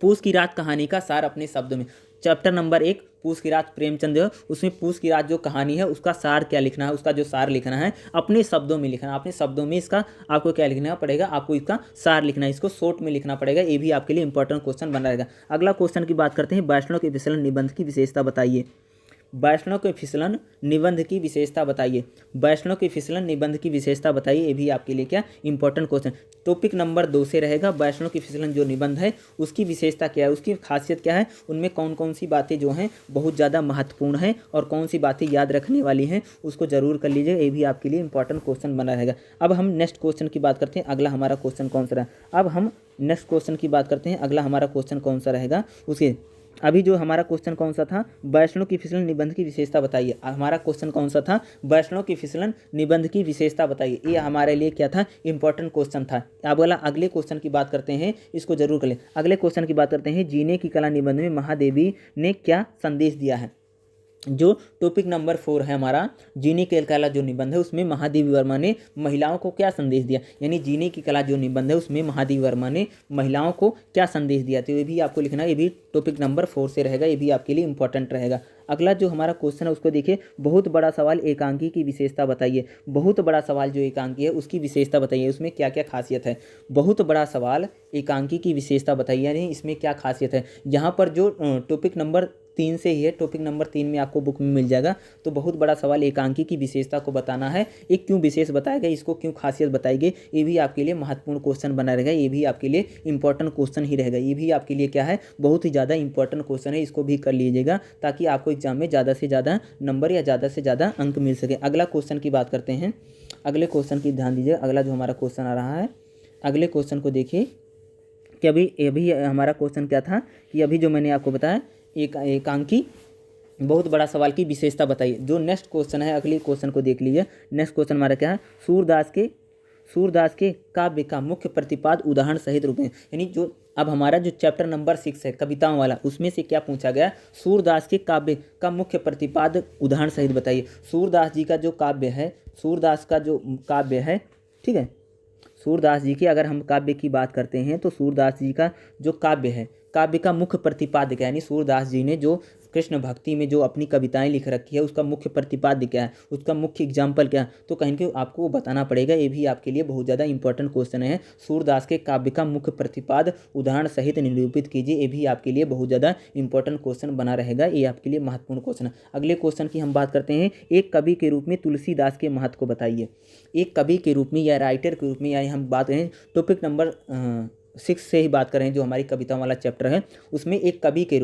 पूस की रात कहानी का सार अपने शब्दों में। चैप्टर नंबर 1 पूस की रात प्रेमचंद है, उसमें पूस की रात जो कहानी है उसका सार क्या लिखना है, उसका जो सार लिखना है अपने शब्दों में लिखना है। अपने शब्दों में इसका आपको क्या लिखना पड़ेगा, आपको इसका सार लिखना है, इसको शॉर्ट में लिखना पड़ेगा। ये भी आपके लिए इंपॉर्टेंट क्वेश्चन बना रहेगा। अगला क्वेश्चन की बात करते हैं, वैष्णव के विचलन निबंध की विशेषता बताइए। वैष्णव के फिसलन निबंध की विशेषता बताइए। वैष्णव के फिसलन निबंध की विशेषता बताइए। ये भी आपके लिए क्या इंपॉर्टेंट क्वेश्चन। टॉपिक नंबर 2 से रहेगा, वैष्णव के फिसलन जो निबंध है उसकी विशेषता क्या है, उसकी खासियत क्या है, उनमें कौन कौन सी बातें जो हैं बहुत ज़्यादा महत्वपूर्ण हैं और कौन सी बातें याद रखने वाली हैं, उसको जरूर कर लीजिए। ये भी आपके लिए इंपॉर्टेंट क्वेश्चन बना रहेगा। अब हम नेक्स्ट क्वेश्चन की बात करते हैं। अगला हमारा क्वेश्चन कौन सा रहा, अब हम नेक्स्ट क्वेश्चन की बात करते हैं। अगला हमारा क्वेश्चन कौन सा रहेगा, उसके अभी जो हमारा क्वेश्चन कौन सा था, वैष्णव की फिसलन निबंध की विशेषता बताइए। हमारा क्वेश्चन कौन सा था, वैष्णव की फिसलन निबंध की विशेषता बताइए। ये हमारे लिए क्या था, इंपॉर्टेंट क्वेश्चन था। अब अगले क्वेश्चन की बात करते हैं, इसको जरूर कर लें। अगले क्वेश्चन की बात करते हैं, जीने की कला निबंध में महादेवी ने क्या संदेश दिया है। जो टॉपिक नंबर 4 है हमारा, जीने की कला जो निबंध है उसमें महादेवी वर्मा ने महिलाओं को क्या संदेश दिया। यानी जीने की कला जो निबंध है उसमें महादेवी वर्मा ने महिलाओं को क्या संदेश दिया, तो ये भी आपको लिखना है। ये भी टॉपिक नंबर 4 से रहेगा, ये भी आपके लिए इंपॉर्टेंट रहेगा। अगला जो हमारा क्वेश्चन है उसको देखिए, बहुत बड़ा सवाल एकांकी की विशेषता बताइए। बहुत बड़ा सवाल जो एकांकी है उसकी विशेषता बताइए, उसमें क्या क्या खासियत है। बहुत बड़ा सवाल एकांकी की विशेषता बताइए, यानी इसमें क्या खासियत है। यहाँ पर जो टॉपिक नंबर 3 से ही है, टॉपिक नंबर 3 में आपको बुक में मिल जाएगा। तो बहुत बड़ा सवाल एकांकी की विशेषता को बताना है, एक क्यों विशेष बताया गया, इसको क्यों खासियत बताई गई। ये भी आपके लिए महत्वपूर्ण क्वेश्चन बना रहेगा, ये भी आपके लिए इंपॉर्टेंट क्वेश्चन ही रहेगा। ये भी आपके लिए क्या है, बहुत ही ज़्यादा इंपॉर्टेंट क्वेश्चन है, इसको भी कर लीजिएगा ताकि आपको एग्जाम में ज़्यादा से ज़्यादा नंबर या ज़्यादा से ज़्यादा अंक मिल सके। अगला क्वेश्चन की बात करते हैं। अगले क्वेश्चन की ध्यान दीजिए। अगला जो हमारा क्वेश्चन आ रहा है, अगले क्वेश्चन को देखिए कि अभी हमारा क्वेश्चन क्या था कि अभी जो मैंने आपको बताया एकांकी बहुत बड़ा सवाल की विशेषता बताइए। जो नेक्स्ट क्वेश्चन है, अगले क्वेश्चन को देख लीजिए। नेक्स्ट क्वेश्चन हमारा क्या है, सूरदास के काव्य का मुख्य प्रतिपाद उदाहरण सहित रूप में। यानी जो अब हमारा जो चैप्टर नंबर 6 है कविताओं वाला, उसमें से क्या पूछा गया, सूरदास के काव्य का मुख्य प्रतिपाद उदाहरण सहित बताइए। सूरदास जी का जो काव्य है, सूरदास का जो काव्य है, ठीक है, सूरदास जी की अगर हम काव्य की बात करते हैं तो सूरदास जी का जो काव्य है, काव्य का मुख्य प्रतिपाद्य क्या है, यानी सूरदास जी ने जो कृष्ण भक्ति में जो अपनी कविताएं लिख रखी है उसका मुख्य प्रतिपाद्य क्या है, उसका मुख्य एग्जाम्पल क्या है, तो कहीं के आपको बताना पड़ेगा। ये भी आपके लिए बहुत ज़्यादा इंपॉर्टेंट क्वेश्चन है। सूरदास के काव्य का मुख्य प्रतिपाद उदाहरण सहित निरूपित कीजिए। ये भी आपके लिए बहुत ज़्यादा इंपॉर्टेंट क्वेश्चन बना रहेगा, ये आपके लिए महत्वपूर्ण क्वेश्चन है। अगले क्वेश्चन की हम बात करते हैं, एक कवि के रूप में तुलसीदास के महत्व को बताइए। एक कवि के रूप में या राइटर के रूप में, या हम बात करें टॉपिक नंबर 6 से ही बात करें, जो हमारी कविताओं वाला चैप्टर है उसमें एक कवि के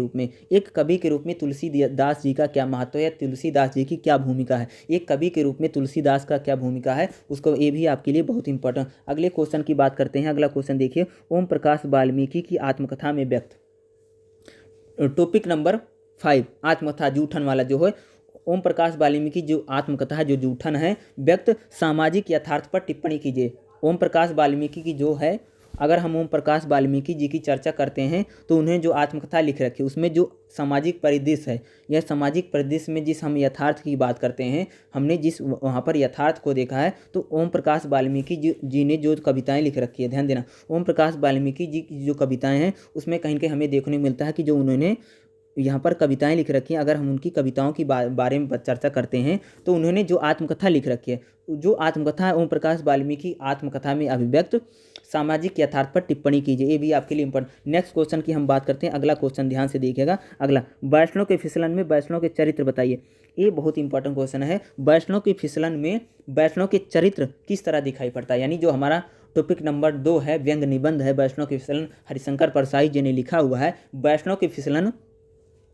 रूप में तुलसीदास जी का क्या महत्व है या तुलसीदास जी की क्या भूमिका है। एक कवि के रूप में तुलसीदास का क्या भूमिका है, उसको ये भी आपके लिए बहुत इंपॉर्टेंट। अगले क्वेश्चन की बात करते हैं। अगला क्वेश्चन देखिए, ओम प्रकाश वाल्मीकि की आत्मकथा में व्यक्त। टॉपिक नंबर 5 आत्मकथा जूठन वाला जो है, ओम प्रकाश वाल्मीकि जो आत्मकथा है जो जूठन है, व्यक्त सामाजिक यथार्थ पर टिप्पणी कीजिए। ओम प्रकाश वाल्मीकि की जो है, अगर हम ओम प्रकाश वाल्मीकि जी की चर्चा करते हैं तो उन्हें जो आत्मकथा लिख रखी है उसमें जो सामाजिक परिदृश्य है, यह सामाजिक परिदृश्य में जिस हम यथार्थ की बात करते हैं, हमने जिस वहाँ पर यथार्थ को देखा है, तो ओम प्रकाश वाल्मीकि जी ने जो कविताएं लिख रखी है, ध्यान देना, ओम प्रकाश वाल्मीकि जी की जो कविताएं हैं उसमें कहीं कहीं हमें देखने को मिलता है कि जो उन्होंने यहाँ पर कविताएं लिख रखी हैं, अगर हम उनकी कविताओं की बारे में चर्चा करते हैं तो उन्होंने जो आत्मकथा लिख रखी है, जो आत्मकथा है ओम प्रकाश वाल्मीकि आत्मकथा में अभिव्यक्त सामाजिक यथार्थ पर टिप्पणी कीजिए। ये भी आपके लिए इंपॉर्टेंट। नेक्स्ट क्वेश्चन की हम बात करते हैं। अगला क्वेश्चन ध्यान से देखिएगा। अगला, वैष्णव के फिसलन में वैष्णव के चरित्र बताइए। ये बहुत इंपॉर्टेंट क्वेश्चन है। वैष्णव के फिसलन में वैष्णव के चरित्र किस तरह दिखाई पड़ता है, यानी जो हमारा टॉपिक नंबर 2 है, व्यंग निबंध है वैष्णव के फिसलन, हरिशंकर परसाई जी ने लिखा हुआ है। वैष्णव के फिसलन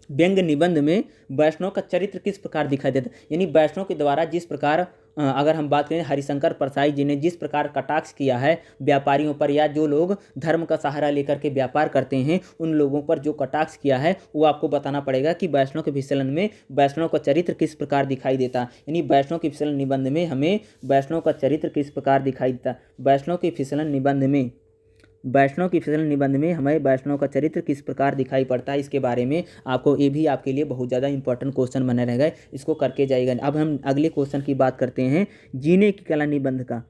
व्यंग निबंध में वैष्णव का चरित्र किस प्रकार दिखाई देता है, यानी वैष्णव के द्वारा जिस प्रकार अगर हम बात करें हरिशंकर परसाई जी ने जिस प्रकार कटाक्ष किया है व्यापारियों पर, या जो लोग धर्म का सहारा लेकर के व्यापार करते हैं उन लोगों पर जो कटाक्ष किया है, वो आपको बताना पड़ेगा कि वैष्णव के विचलन में वैष्णव का चरित्र किस प्रकार दिखाई देता है। यानी वैष्णव के विचलन निबंध में हमें वैष्णव का चरित्र किस प्रकार दिखाई देता है, वैष्णव के विचलन निबंध में हमें वैष्णव का चरित्र किस प्रकार दिखाई पड़ता है, इसके बारे में आपको, ये भी आपके लिए बहुत ज़्यादा इंपॉर्टेंट क्वेश्चन बना रहेगा, इसको करके जाइएगा। अब हम अगले क्वेश्चन की बात करते हैं, जीने की कला निबंध का।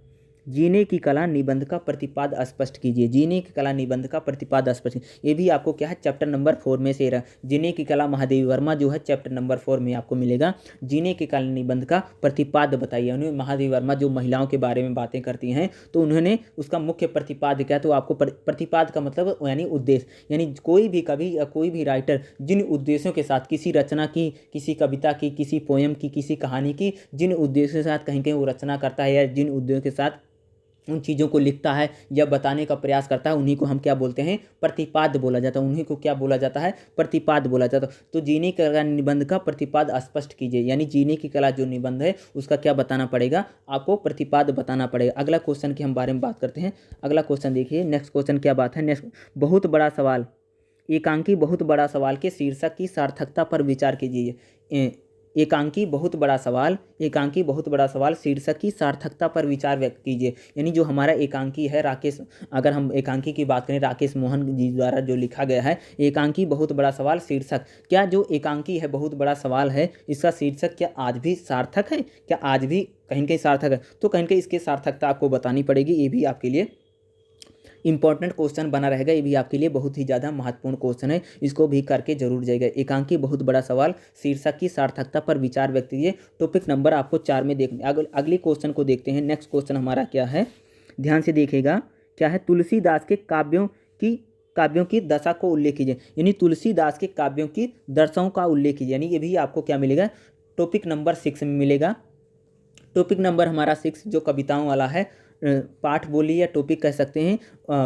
जीने की कला निबंध का प्रतिपाद स्पष्ट कीजिए। जीने की कला निबंध का प्रतिपाद स्पष्ट, ये भी आपको क्या है, चैप्टर नंबर 4 में से रहा। जीने की कला महादेवी वर्मा जो है चैप्टर नंबर 4 में आपको मिलेगा। जीने की कला निबंध का प्रतिपाद बताइए। उन्होंने महादेवी वर्मा जो महिलाओं के बारे में बातें करती हैं, तो उन्होंने उसका मुख्य प्रतिपाद क्या है, तो आपको प्रतिपाद का मतलब यानी उद्देश्य, यानी कोई भी कवि या कोई भी राइटर जिन उद्देश्यों के साथ किसी रचना की, किसी कविता की, किसी पोयम की, किसी कहानी की, जिन उद्देश्यों के साथ कहीं कहीं वो रचना करता है या जिन उद्देश्यों के साथ उन चीज़ों को लिखता है या बताने का प्रयास करता है, उन्हीं को हम क्या बोलते हैं, प्रतिपाद बोला जाता है। उन्हीं को क्या बोला जाता है, प्रतिपाद बोला जाता है। तो जीने की कला निबंध का प्रतिपाद स्पष्ट कीजिए, यानी जीने की कला जो निबंध है उसका क्या बताना पड़ेगा, आपको प्रतिपाद बताना पड़ेगा। अगला क्वेश्चन के हम बारे में बात करते हैं। अगला क्वेश्चन देखिए, नेक्स्ट क्वेश्चन क्या बात है, नेक्स्ट बहुत बड़ा सवाल, एकांकी बहुत बड़ा सवाल के शीर्षक की सार्थकता पर विचार कीजिए। एकांकी बहुत बड़ा सवाल, एकांकी बहुत बड़ा सवाल शीर्षक की सार्थकता पर विचार व्यक्त कीजिए। यानी जो हमारा एकांकी है राकेश, अगर हम एकांकी की बात करें राकेश मोहन जी द्वारा जो लिखा गया है, एकांकी बहुत बड़ा सवाल शीर्षक, क्या जो एकांकी है बहुत बड़ा सवाल है, इसका शीर्षक क्या आज भी सार्थक है, क्या आज भी कहीं कहीं सार्थक है, तो कहीं कहीं इसकी सार्थकता आपको बतानी पड़ेगी। ये भी आपके लिए इंपॉर्टेंट क्वेश्चन बना रहेगा, ये भी आपके लिए बहुत ही ज़्यादा महत्वपूर्ण क्वेश्चन है, इसको भी करके जरूर जाएगा। एकांकी बहुत बड़ा सवाल शीर्षक की सार्थकता पर विचार व्यक्त कीजिए। टॉपिक नंबर आपको 4 में देखने, अगले क्वेश्चन को देखते हैं। नेक्स्ट क्वेश्चन हमारा क्या है, ध्यान से देखिएगा, क्या है, तुलसीदास के काव्यों की दशा को उल्लेख कीजिए। यानी तुलसीदास के काव्यों की दशाओं का उल्लेख कीजिए, यानी ये भी आपको क्या मिलेगा, टॉपिक नंबर 6 में मिलेगा। टॉपिक नंबर हमारा 6 जो कविताओं वाला है, पाठ बोली या टॉपिक कह सकते हैं,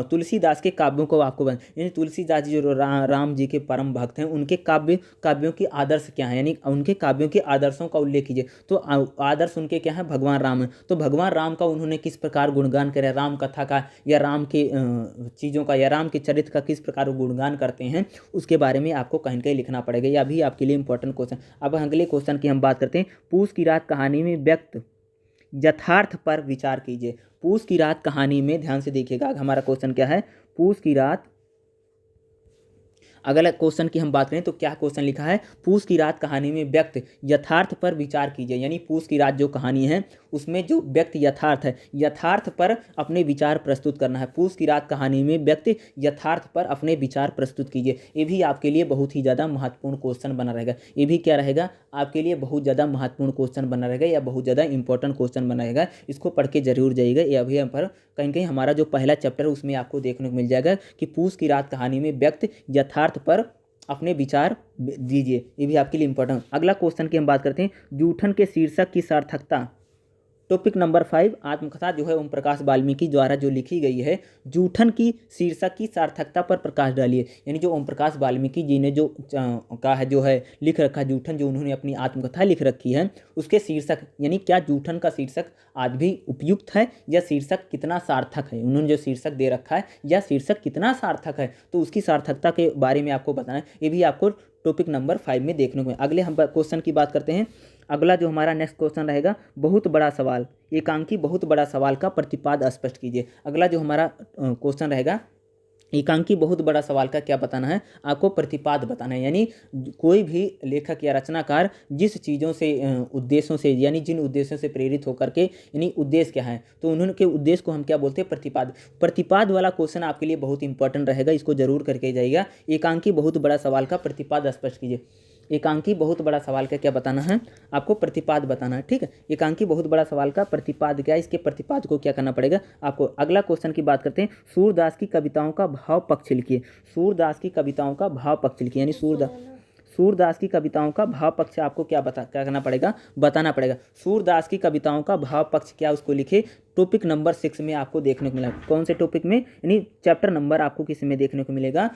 तुलसीदास के काव्यों को आपको यानी तुलसीदास जी जो राम जी के परम भक्त हैं, उनके काव्यों की आदर्श क्या है, यानी उनके काव्यों के आदर्शों का उल्लेख कीजिए। तो आदर्श उनके क्या है, भगवान राम है, तो भगवान राम का उन्होंने किस प्रकार गुणगान करा, राम कथा का या राम के चीज़ों का या राम के चरित्र का किस प्रकार गुणगान करते हैं, उसके बारे में आपको कहीं कहीं लिखना पड़ेगा। यह भी आपके लिए इंपॉर्टेंट क्वेश्चन। अब अगले क्वेश्चन की हम बात करते हैं, पूस की रात कहानी में व्यक्त यथार्थ पर विचार कीजिए। पूस की रात कहानी में, ध्यान से देखिएगा हमारा क्वेश्चन क्या है, पूस की रात, अगला क्वेश्चन की हम बात करें तो क्या क्वेश्चन लिखा है, पूस की रात कहानी में व्यक्त यथार्थ पर विचार कीजिए। यानी पूस की रात जो कहानी है उसमें जो व्यक्त यथार्थ है, यथार्थ पर अपने विचार प्रस्तुत करना है। पूस की रात कहानी में व्यक्त यथार्थ पर अपने विचार प्रस्तुत कीजिए। ये भी आपके लिए बहुत ही ज़्यादा महत्वपूर्ण क्वेश्चन बना रहेगा। ये भी क्या रहेगा, आपके लिए बहुत ज़्यादा महत्वपूर्ण क्वेश्चन बना रहेगा या बहुत ज़्यादा इंपॉर्टेंट क्वेश्चन बना रहेगा। इसको पढ़ के जरूर जाइएगा। ये अभी हम पर कहीं कहीं हमारा जो पहला चैप्टर है उसमें आपको देखने को मिल जाएगा कि पूस की रात कहानी में व्यक्त यथार्थ पर अपने विचार दीजिए। ये भी आपके लिए इंपॉर्टेंट। अगला क्वेश्चन की हम बात करते हैं, जूठन के शीर्षक की सार्थकता। टॉपिक नंबर 5, आत्मकथा जो है ओम प्रकाश वाल्मीकि द्वारा जो लिखी गई है, जूठन की शीर्षक की सार्थकता पर प्रकाश डालिए। यानी जो ओम प्रकाश वाल्मीकि जी ने जो कहा है, जो है लिख रखा है जूठन, जो उन्होंने अपनी आत्मकथा लिख रखी है, उसके शीर्षक, यानी क्या जूठन का शीर्षक आज भी उपयुक्त है या शीर्षक कितना सार्थक है, उन्होंने जो शीर्षक दे रखा है या शीर्षक कितना सार्थक है, तो उसकी सार्थकता के बारे में आपको बताना है। ये भी आपको टॉपिक नंबर 5 में देखने को। अगले हम क्वेश्चन की बात करते हैं। अगला जो हमारा नेक्स्ट क्वेश्चन रहेगा, बहुत बड़ा सवाल, एकांकी बहुत बड़ा सवाल का प्रतिपाद स्पष्ट कीजिए। अगला जो हमारा क्वेश्चन रहेगा, एकांकी बहुत बड़ा सवाल का क्या बताना है, आपको प्रतिपाद बताना है। यानी कोई भी लेखक या रचनाकार जिस चीज़ों से उद्देश्यों से, यानी जिन उद्देश्यों से प्रेरित होकर के, यानी उद्देश्य क्या है, तो उन्होंने के उद्देश्य को हम क्या बोलते हैं, प्रतिपाद। प्रतिपाद वाला क्वेश्चन आपके लिए बहुत इंपॉर्टेंट रहेगा, इसको जरूर करके जाइएगा। एकांकी बहुत बड़ा सवाल का प्रतिपाद स्पष्ट कीजिए। एकांकी बहुत बड़ा सवाल का क्या बताना है, आपको प्रतिपाद बताना है। ठीक है, एकांकी बहुत बड़ा सवाल का प्रतिपाद क्या है, इसके प्रतिपाद को क्या करना पड़ेगा आपको। अगला क्वेश्चन की बात करते हैं, सूरदास की कविताओं का भाव पक्ष लिखिए। सूरदास की कविताओं का भाव पक्ष लिखिए। यानी सूरदास की कविताओं का भाव पक्ष आपको क्या करना पड़ेगा, बताना पड़ेगा। सूरदास की कविताओं का भाव पक्ष क्या, उसको लिखे। टॉपिक नंबर 6 में आपको देखने को मिला। कौन से टॉपिक में, यानी चैप्टर नंबर आपको किसी में देखने को मिलेगा,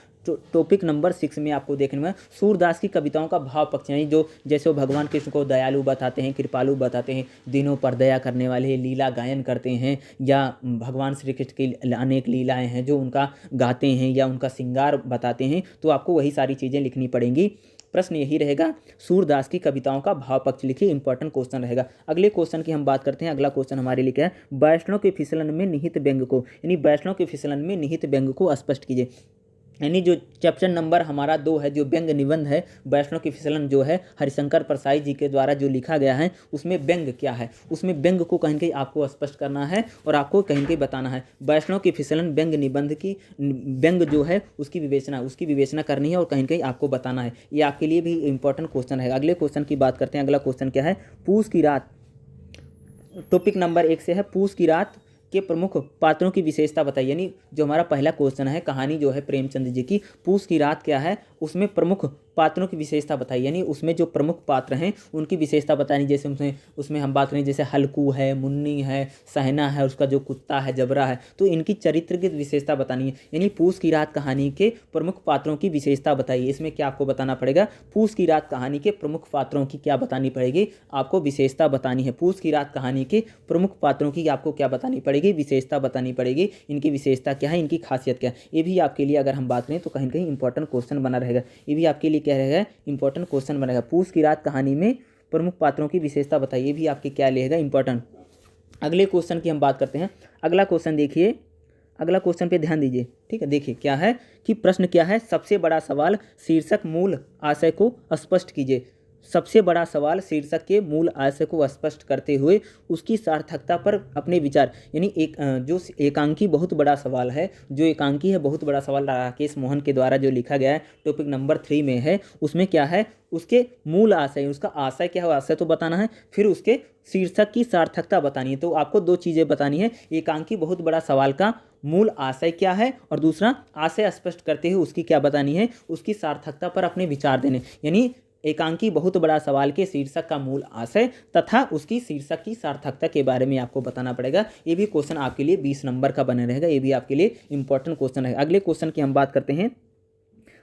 टॉपिक नंबर 6 में आपको देखने में सूरदास की कविताओं का भाव पक्ष, यानी जो जैसे वो भगवान कृष्ण को दयालु बताते हैं, कृपालु बताते हैं, दिनों पर दया करने वाले, लीला गायन करते हैं, या भगवान श्री कृष्ण की अनेक लीलाएं हैं जो उनका गाते हैं या उनका श्रृंगार बताते हैं, तो आपको वही सारी चीज़ें लिखनी पड़ेंगी। प्रश्न यही रहेगा, सूरदास की कविताओं का भाव पक्ष लिखिए, इंपॉर्टेंट क्वेश्चन रहेगा। अगले क्वेश्चन की हम बात करते हैं। अगला क्वेश्चन हमारे लिए क्या है, वैष्णव के फिसलन में निहित व्यंग को, यानी वैष्णव के फिसलन में निहित व्यंग को स्पष्ट कीजिए। यानी जो चैप्टर नंबर हमारा 2 है, जो व्यंग निबंध है वैष्णव की फिसलन जो है हरिशंकर परसाई जी के द्वारा जो लिखा गया है, उसमें व्यंग क्या है, उसमें व्यंग को कहीं कहीं आपको स्पष्ट करना है और आपको कहीं कहीं बताना है। वैष्णव की फिसलन व्यंग निबंध की व्यंग जो है उसकी विवेचना करनी है और कहीं कहीं आपको बताना है। ये आपके लिए भी इंपॉर्टेंट क्वेश्चन है। अगले क्वेश्चन की बात करते हैं। अगला क्वेश्चन क्या है, पूस की रात, टॉपिक नंबर 1 से है, पूस की रात के प्रमुख पात्रों की विशेषता बताइए। यानी जो हमारा पहला क्वेश्चन है, कहानी जो है प्रेमचंद जी की पूस की रात क्या है, उसमें प्रमुख पात्रों की विशेषता बताइए। यानी उसमें जो प्रमुख पात्र हैं उनकी विशेषता बतानी। जैसे उसमें हम बात करें, जैसे हल्कू है, मुन्नी है, सहना है, उसका जो कुत्ता है जबरा है, तो इनकी चरित्र की विशेषता बतानी है। यानी पूस की रात कहानी के प्रमुख पात्रों की विशेषता बताइए। इसमें क्या आपको बताना पड़ेगा, पूस की रात कहानी के प्रमुख पात्रों की क्या बतानी पड़ेगी, आपको विशेषता बतानी है। पूस की रात कहानी के प्रमुख पात्रों की आपको क्या बतानी पड़ेगी, विशेषता बतानी पड़ेगी। इनकी विशेषता क्या है, इनकी खासियत क्या है, ये भी आपके लिए अगर हम बात करें तो कहीं कहीं इंपॉर्टेंट क्वेश्चन बना रहेगा। ये भी आपके लिए क्या रहेगा, इंपॉर्टेंट क्वेश्चन बनेगा। पूस की रात कहानी में प्रमुख पात्रों की विशेषता बताइए, भी आपके क्या रहेगा, इंपॉर्टेंट। अगले क्वेश्चन की हम बात करते हैं। अगला क्वेश्चन देखिए, अगला क्वेश्चन पे ध्यान दीजिए, ठीक है। देखिए क्या है कि प्रश्न क्या है, सबसे बड़ा सवाल शीर्षक मूल आशय को स्पष्ट कीजिए। सबसे बड़ा सवाल शीर्षक के मूल आशय को स्पष्ट करते हुए उसकी सार्थकता पर अपने विचार, यानी जो एकांकी बहुत बड़ा सवाल है, जो एकांकी है बहुत बड़ा सवाल राकेश मोहन के द्वारा जो लिखा गया है, टॉपिक नंबर 3 में है। उसमें क्या है, उसके मूल आशय, उसका आशय क्या है, आशय तो बताना है, फिर उसके शीर्षक की सार्थकता बतानी है। तो आपको 2 चीज़ें बतानी है, एकांकी बहुत बड़ा सवाल का मूल आशय क्या है, और दूसरा आशय स्पष्ट करते हुए उसकी क्या बतानी है, उसकी सार्थकता पर अपने विचार देने। यानी एकांकी बहुत बड़ा सवाल के शीर्षक का मूल आशय तथा उसकी शीर्षक की सार्थकता के बारे में आपको बताना पड़ेगा। ये भी क्वेश्चन आपके लिए 20 नंबर का बने रहेगा, ये भी आपके लिए इंपॉर्टेंट क्वेश्चन है। अगले क्वेश्चन की हम बात करते हैं।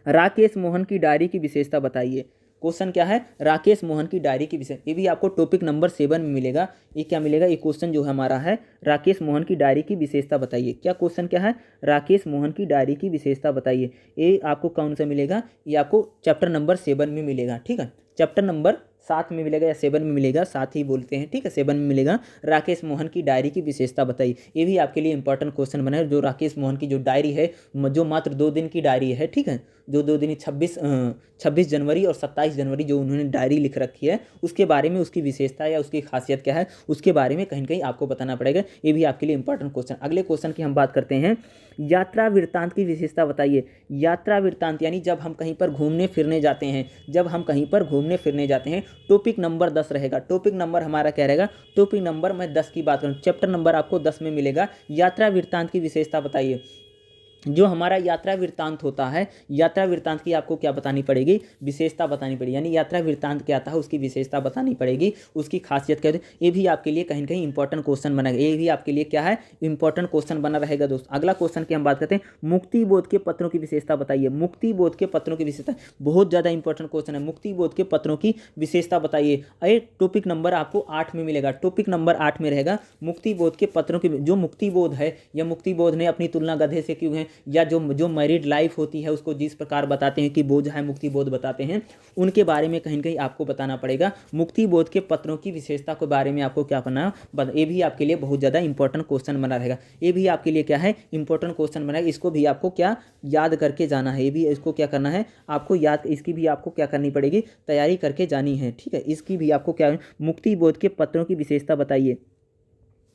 राकेश मोहन की डायरी की विशेषता बताइए। क्वेश्चन क्या है, राकेश मोहन की डायरी की विशेषता, ये भी आपको टॉपिक नंबर 7 में मिलेगा। ये क्या मिलेगा, ये क्वेश्चन जो है हमारा है, राकेश मोहन की डायरी की विशेषता बताइए। क्या क्वेश्चन क्या है, राकेश मोहन की डायरी की विशेषता बताइए। ये आपको कौन सा मिलेगा, ये आपको चैप्टर नंबर 7 में मिलेगा, ठीक है। चैप्टर नंबर 7 में मिलेगा या 7 में मिलेगा, 7 ही बोलते हैं, ठीक है, 7 में मिलेगा। राकेश मोहन की डायरी की विशेषता बताइए। ये भी आपके लिए इंपॉर्टेंट क्वेश्चन बना है। जो राकेश मोहन की जो डायरी है, जो मात्र 2 दिन की डायरी है, ठीक है, जो 2 दिन 26 जनवरी और 27 जनवरी जो उन्होंने डायरी लिख रखी है, उसके बारे में उसकी विशेषता या उसकी खासियत क्या है, उसके बारे में कहीं कहीं आपको बताना पड़ेगा। ये भी आपके लिए इंपॉर्टेंट क्वेश्चन। अगले क्वेश्चन की हम बात करते हैं। यात्रा वृत्तांत की विशेषता बताइए। यात्रा वृत्तांत यानी जब हम कहीं पर घूमने फिरने जाते हैं, जब हम कहीं पर घूमने फिरने जाते हैं, टॉपिक नंबर 10 रहेगा। टॉपिक नंबर हमारा क्या रहेगा, टॉपिक नंबर मैं 10 की बात करूँ, चैप्टर नंबर आपको 10 में मिलेगा। यात्रा वृत्तांत की विशेषता बताइए। जो हमारा यात्रा वृत्तांत होता है, यात्रा वृत्तांत की आपको क्या बतानी पड़ेगी, विशेषता बतानी पड़ेगी। यानी यात्रा वृत्तांत क्या आता है, उसकी विशेषता बतानी पड़ेगी, उसकी खासियत क्या होती है। ये भी आपके लिए कहीं कहीं इंपॉर्टेंट क्वेश्चन बनेगा। ये भी आपके लिए क्या है, इंपॉर्टेंट क्वेश्चन बना रहेगा दोस्त। अगला क्वेश्चन की हम बात करते हैं। मुक्ति बोध के पत्रों की विशेषता बताइए। मुक्ति बोध के पत्रों की विशेषता बहुत ज़्यादा इंपॉर्टेंट क्वेश्चन है। मुक्ति बोध के पत्रों की विशेषता बताइए। अरे टॉपिक नंबर आपको 8 में मिलेगा, टॉपिक नंबर 8 में रहेगा मुक्ति बोध के पत्रों की। जो मुक्ति बोध है या मुक्ति बोध ने अपनी तुलना गधे से क्यों है, या जो मैरिड लाइफ होती है उसको जिस प्रकार बताते हैं कि बोझ है, मुक्ति बोध बताते हैं, उनके बारे में कहीं कहीं आपको बताना पड़ेगा। मुक्ति बोध के पत्रों की विशेषता के बारे में आपको क्या करना है, ये भी आपके लिए बहुत ज़्यादा इंपॉर्टेंट क्वेश्चन बना रहेगा। ये भी आपके लिए क्या है, इंपॉर्टेंट क्वेश्चन बना है। इसको भी आपको क्या याद करके जाना है, ये भी इसको क्या करना है, आपको याद, इसकी भी आपको क्या करनी पड़ेगी, तैयारी करके जानी है, ठीक है। इसकी भी आपको क्या, मुक्ति बोध के पत्रों की विशेषता बताइए।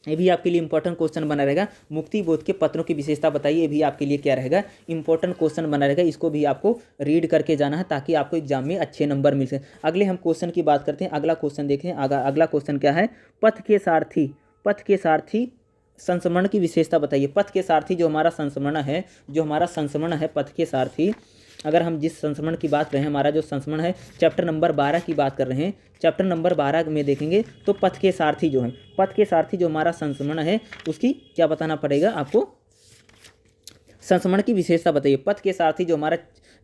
ये भी आपके लिए इंपॉर्टेंट क्वेश्चन बना रहेगा। मुक्ति बोध के पत्रों की विशेषता बताइए। ये भी आपके लिए क्या रहेगा, इंपॉर्टेंट क्वेश्चन बना रहेगा। इसको भी आपको रीड करके जाना है ताकि आपको एग्जाम में अच्छे नंबर मिल सके। अगले हम क्वेश्चन की बात करते हैं। अगला क्वेश्चन देखें। अगला क्वेश्चन क्या है, पथ के सारथी, पथ के सारथी संस्मरण की विशेषता बताइए। पथ के सारथी जो हमारा संस्मरण है, जो हमारा संस्मरण है, पथ के सारथी, अगर हम जिस संस्मरण की बात कर रहे हैं, हमारा जो संस्मरण है चैप्टर नंबर 12 की बात कर रहे हैं, चैप्टर नंबर 12 में देखेंगे तो पथ के सारथी जो है, पथ के सारथी जो हमारा संस्मरण है उसकी क्या बताना पड़ेगा आपको, संस्मरण की विशेषता बताइए। पथ के सारथी जो हमारा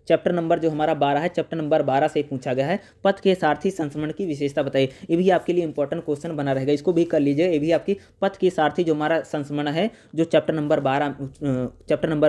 चैप्टर नंबर जो हमारा 12 है, चैप्टर नंबर 12 से पूछा गया है, पथ के सारथी संस्मरण की विशेषता बताइए। ये भी आपके लिए इंपॉर्टेंट क्वेश्चन बना रहेगा, इसको भी कर लीजिए। ये भी आपकी पथ के सारथी जो हमारा संस्मरण है जो चैप्टर नंबर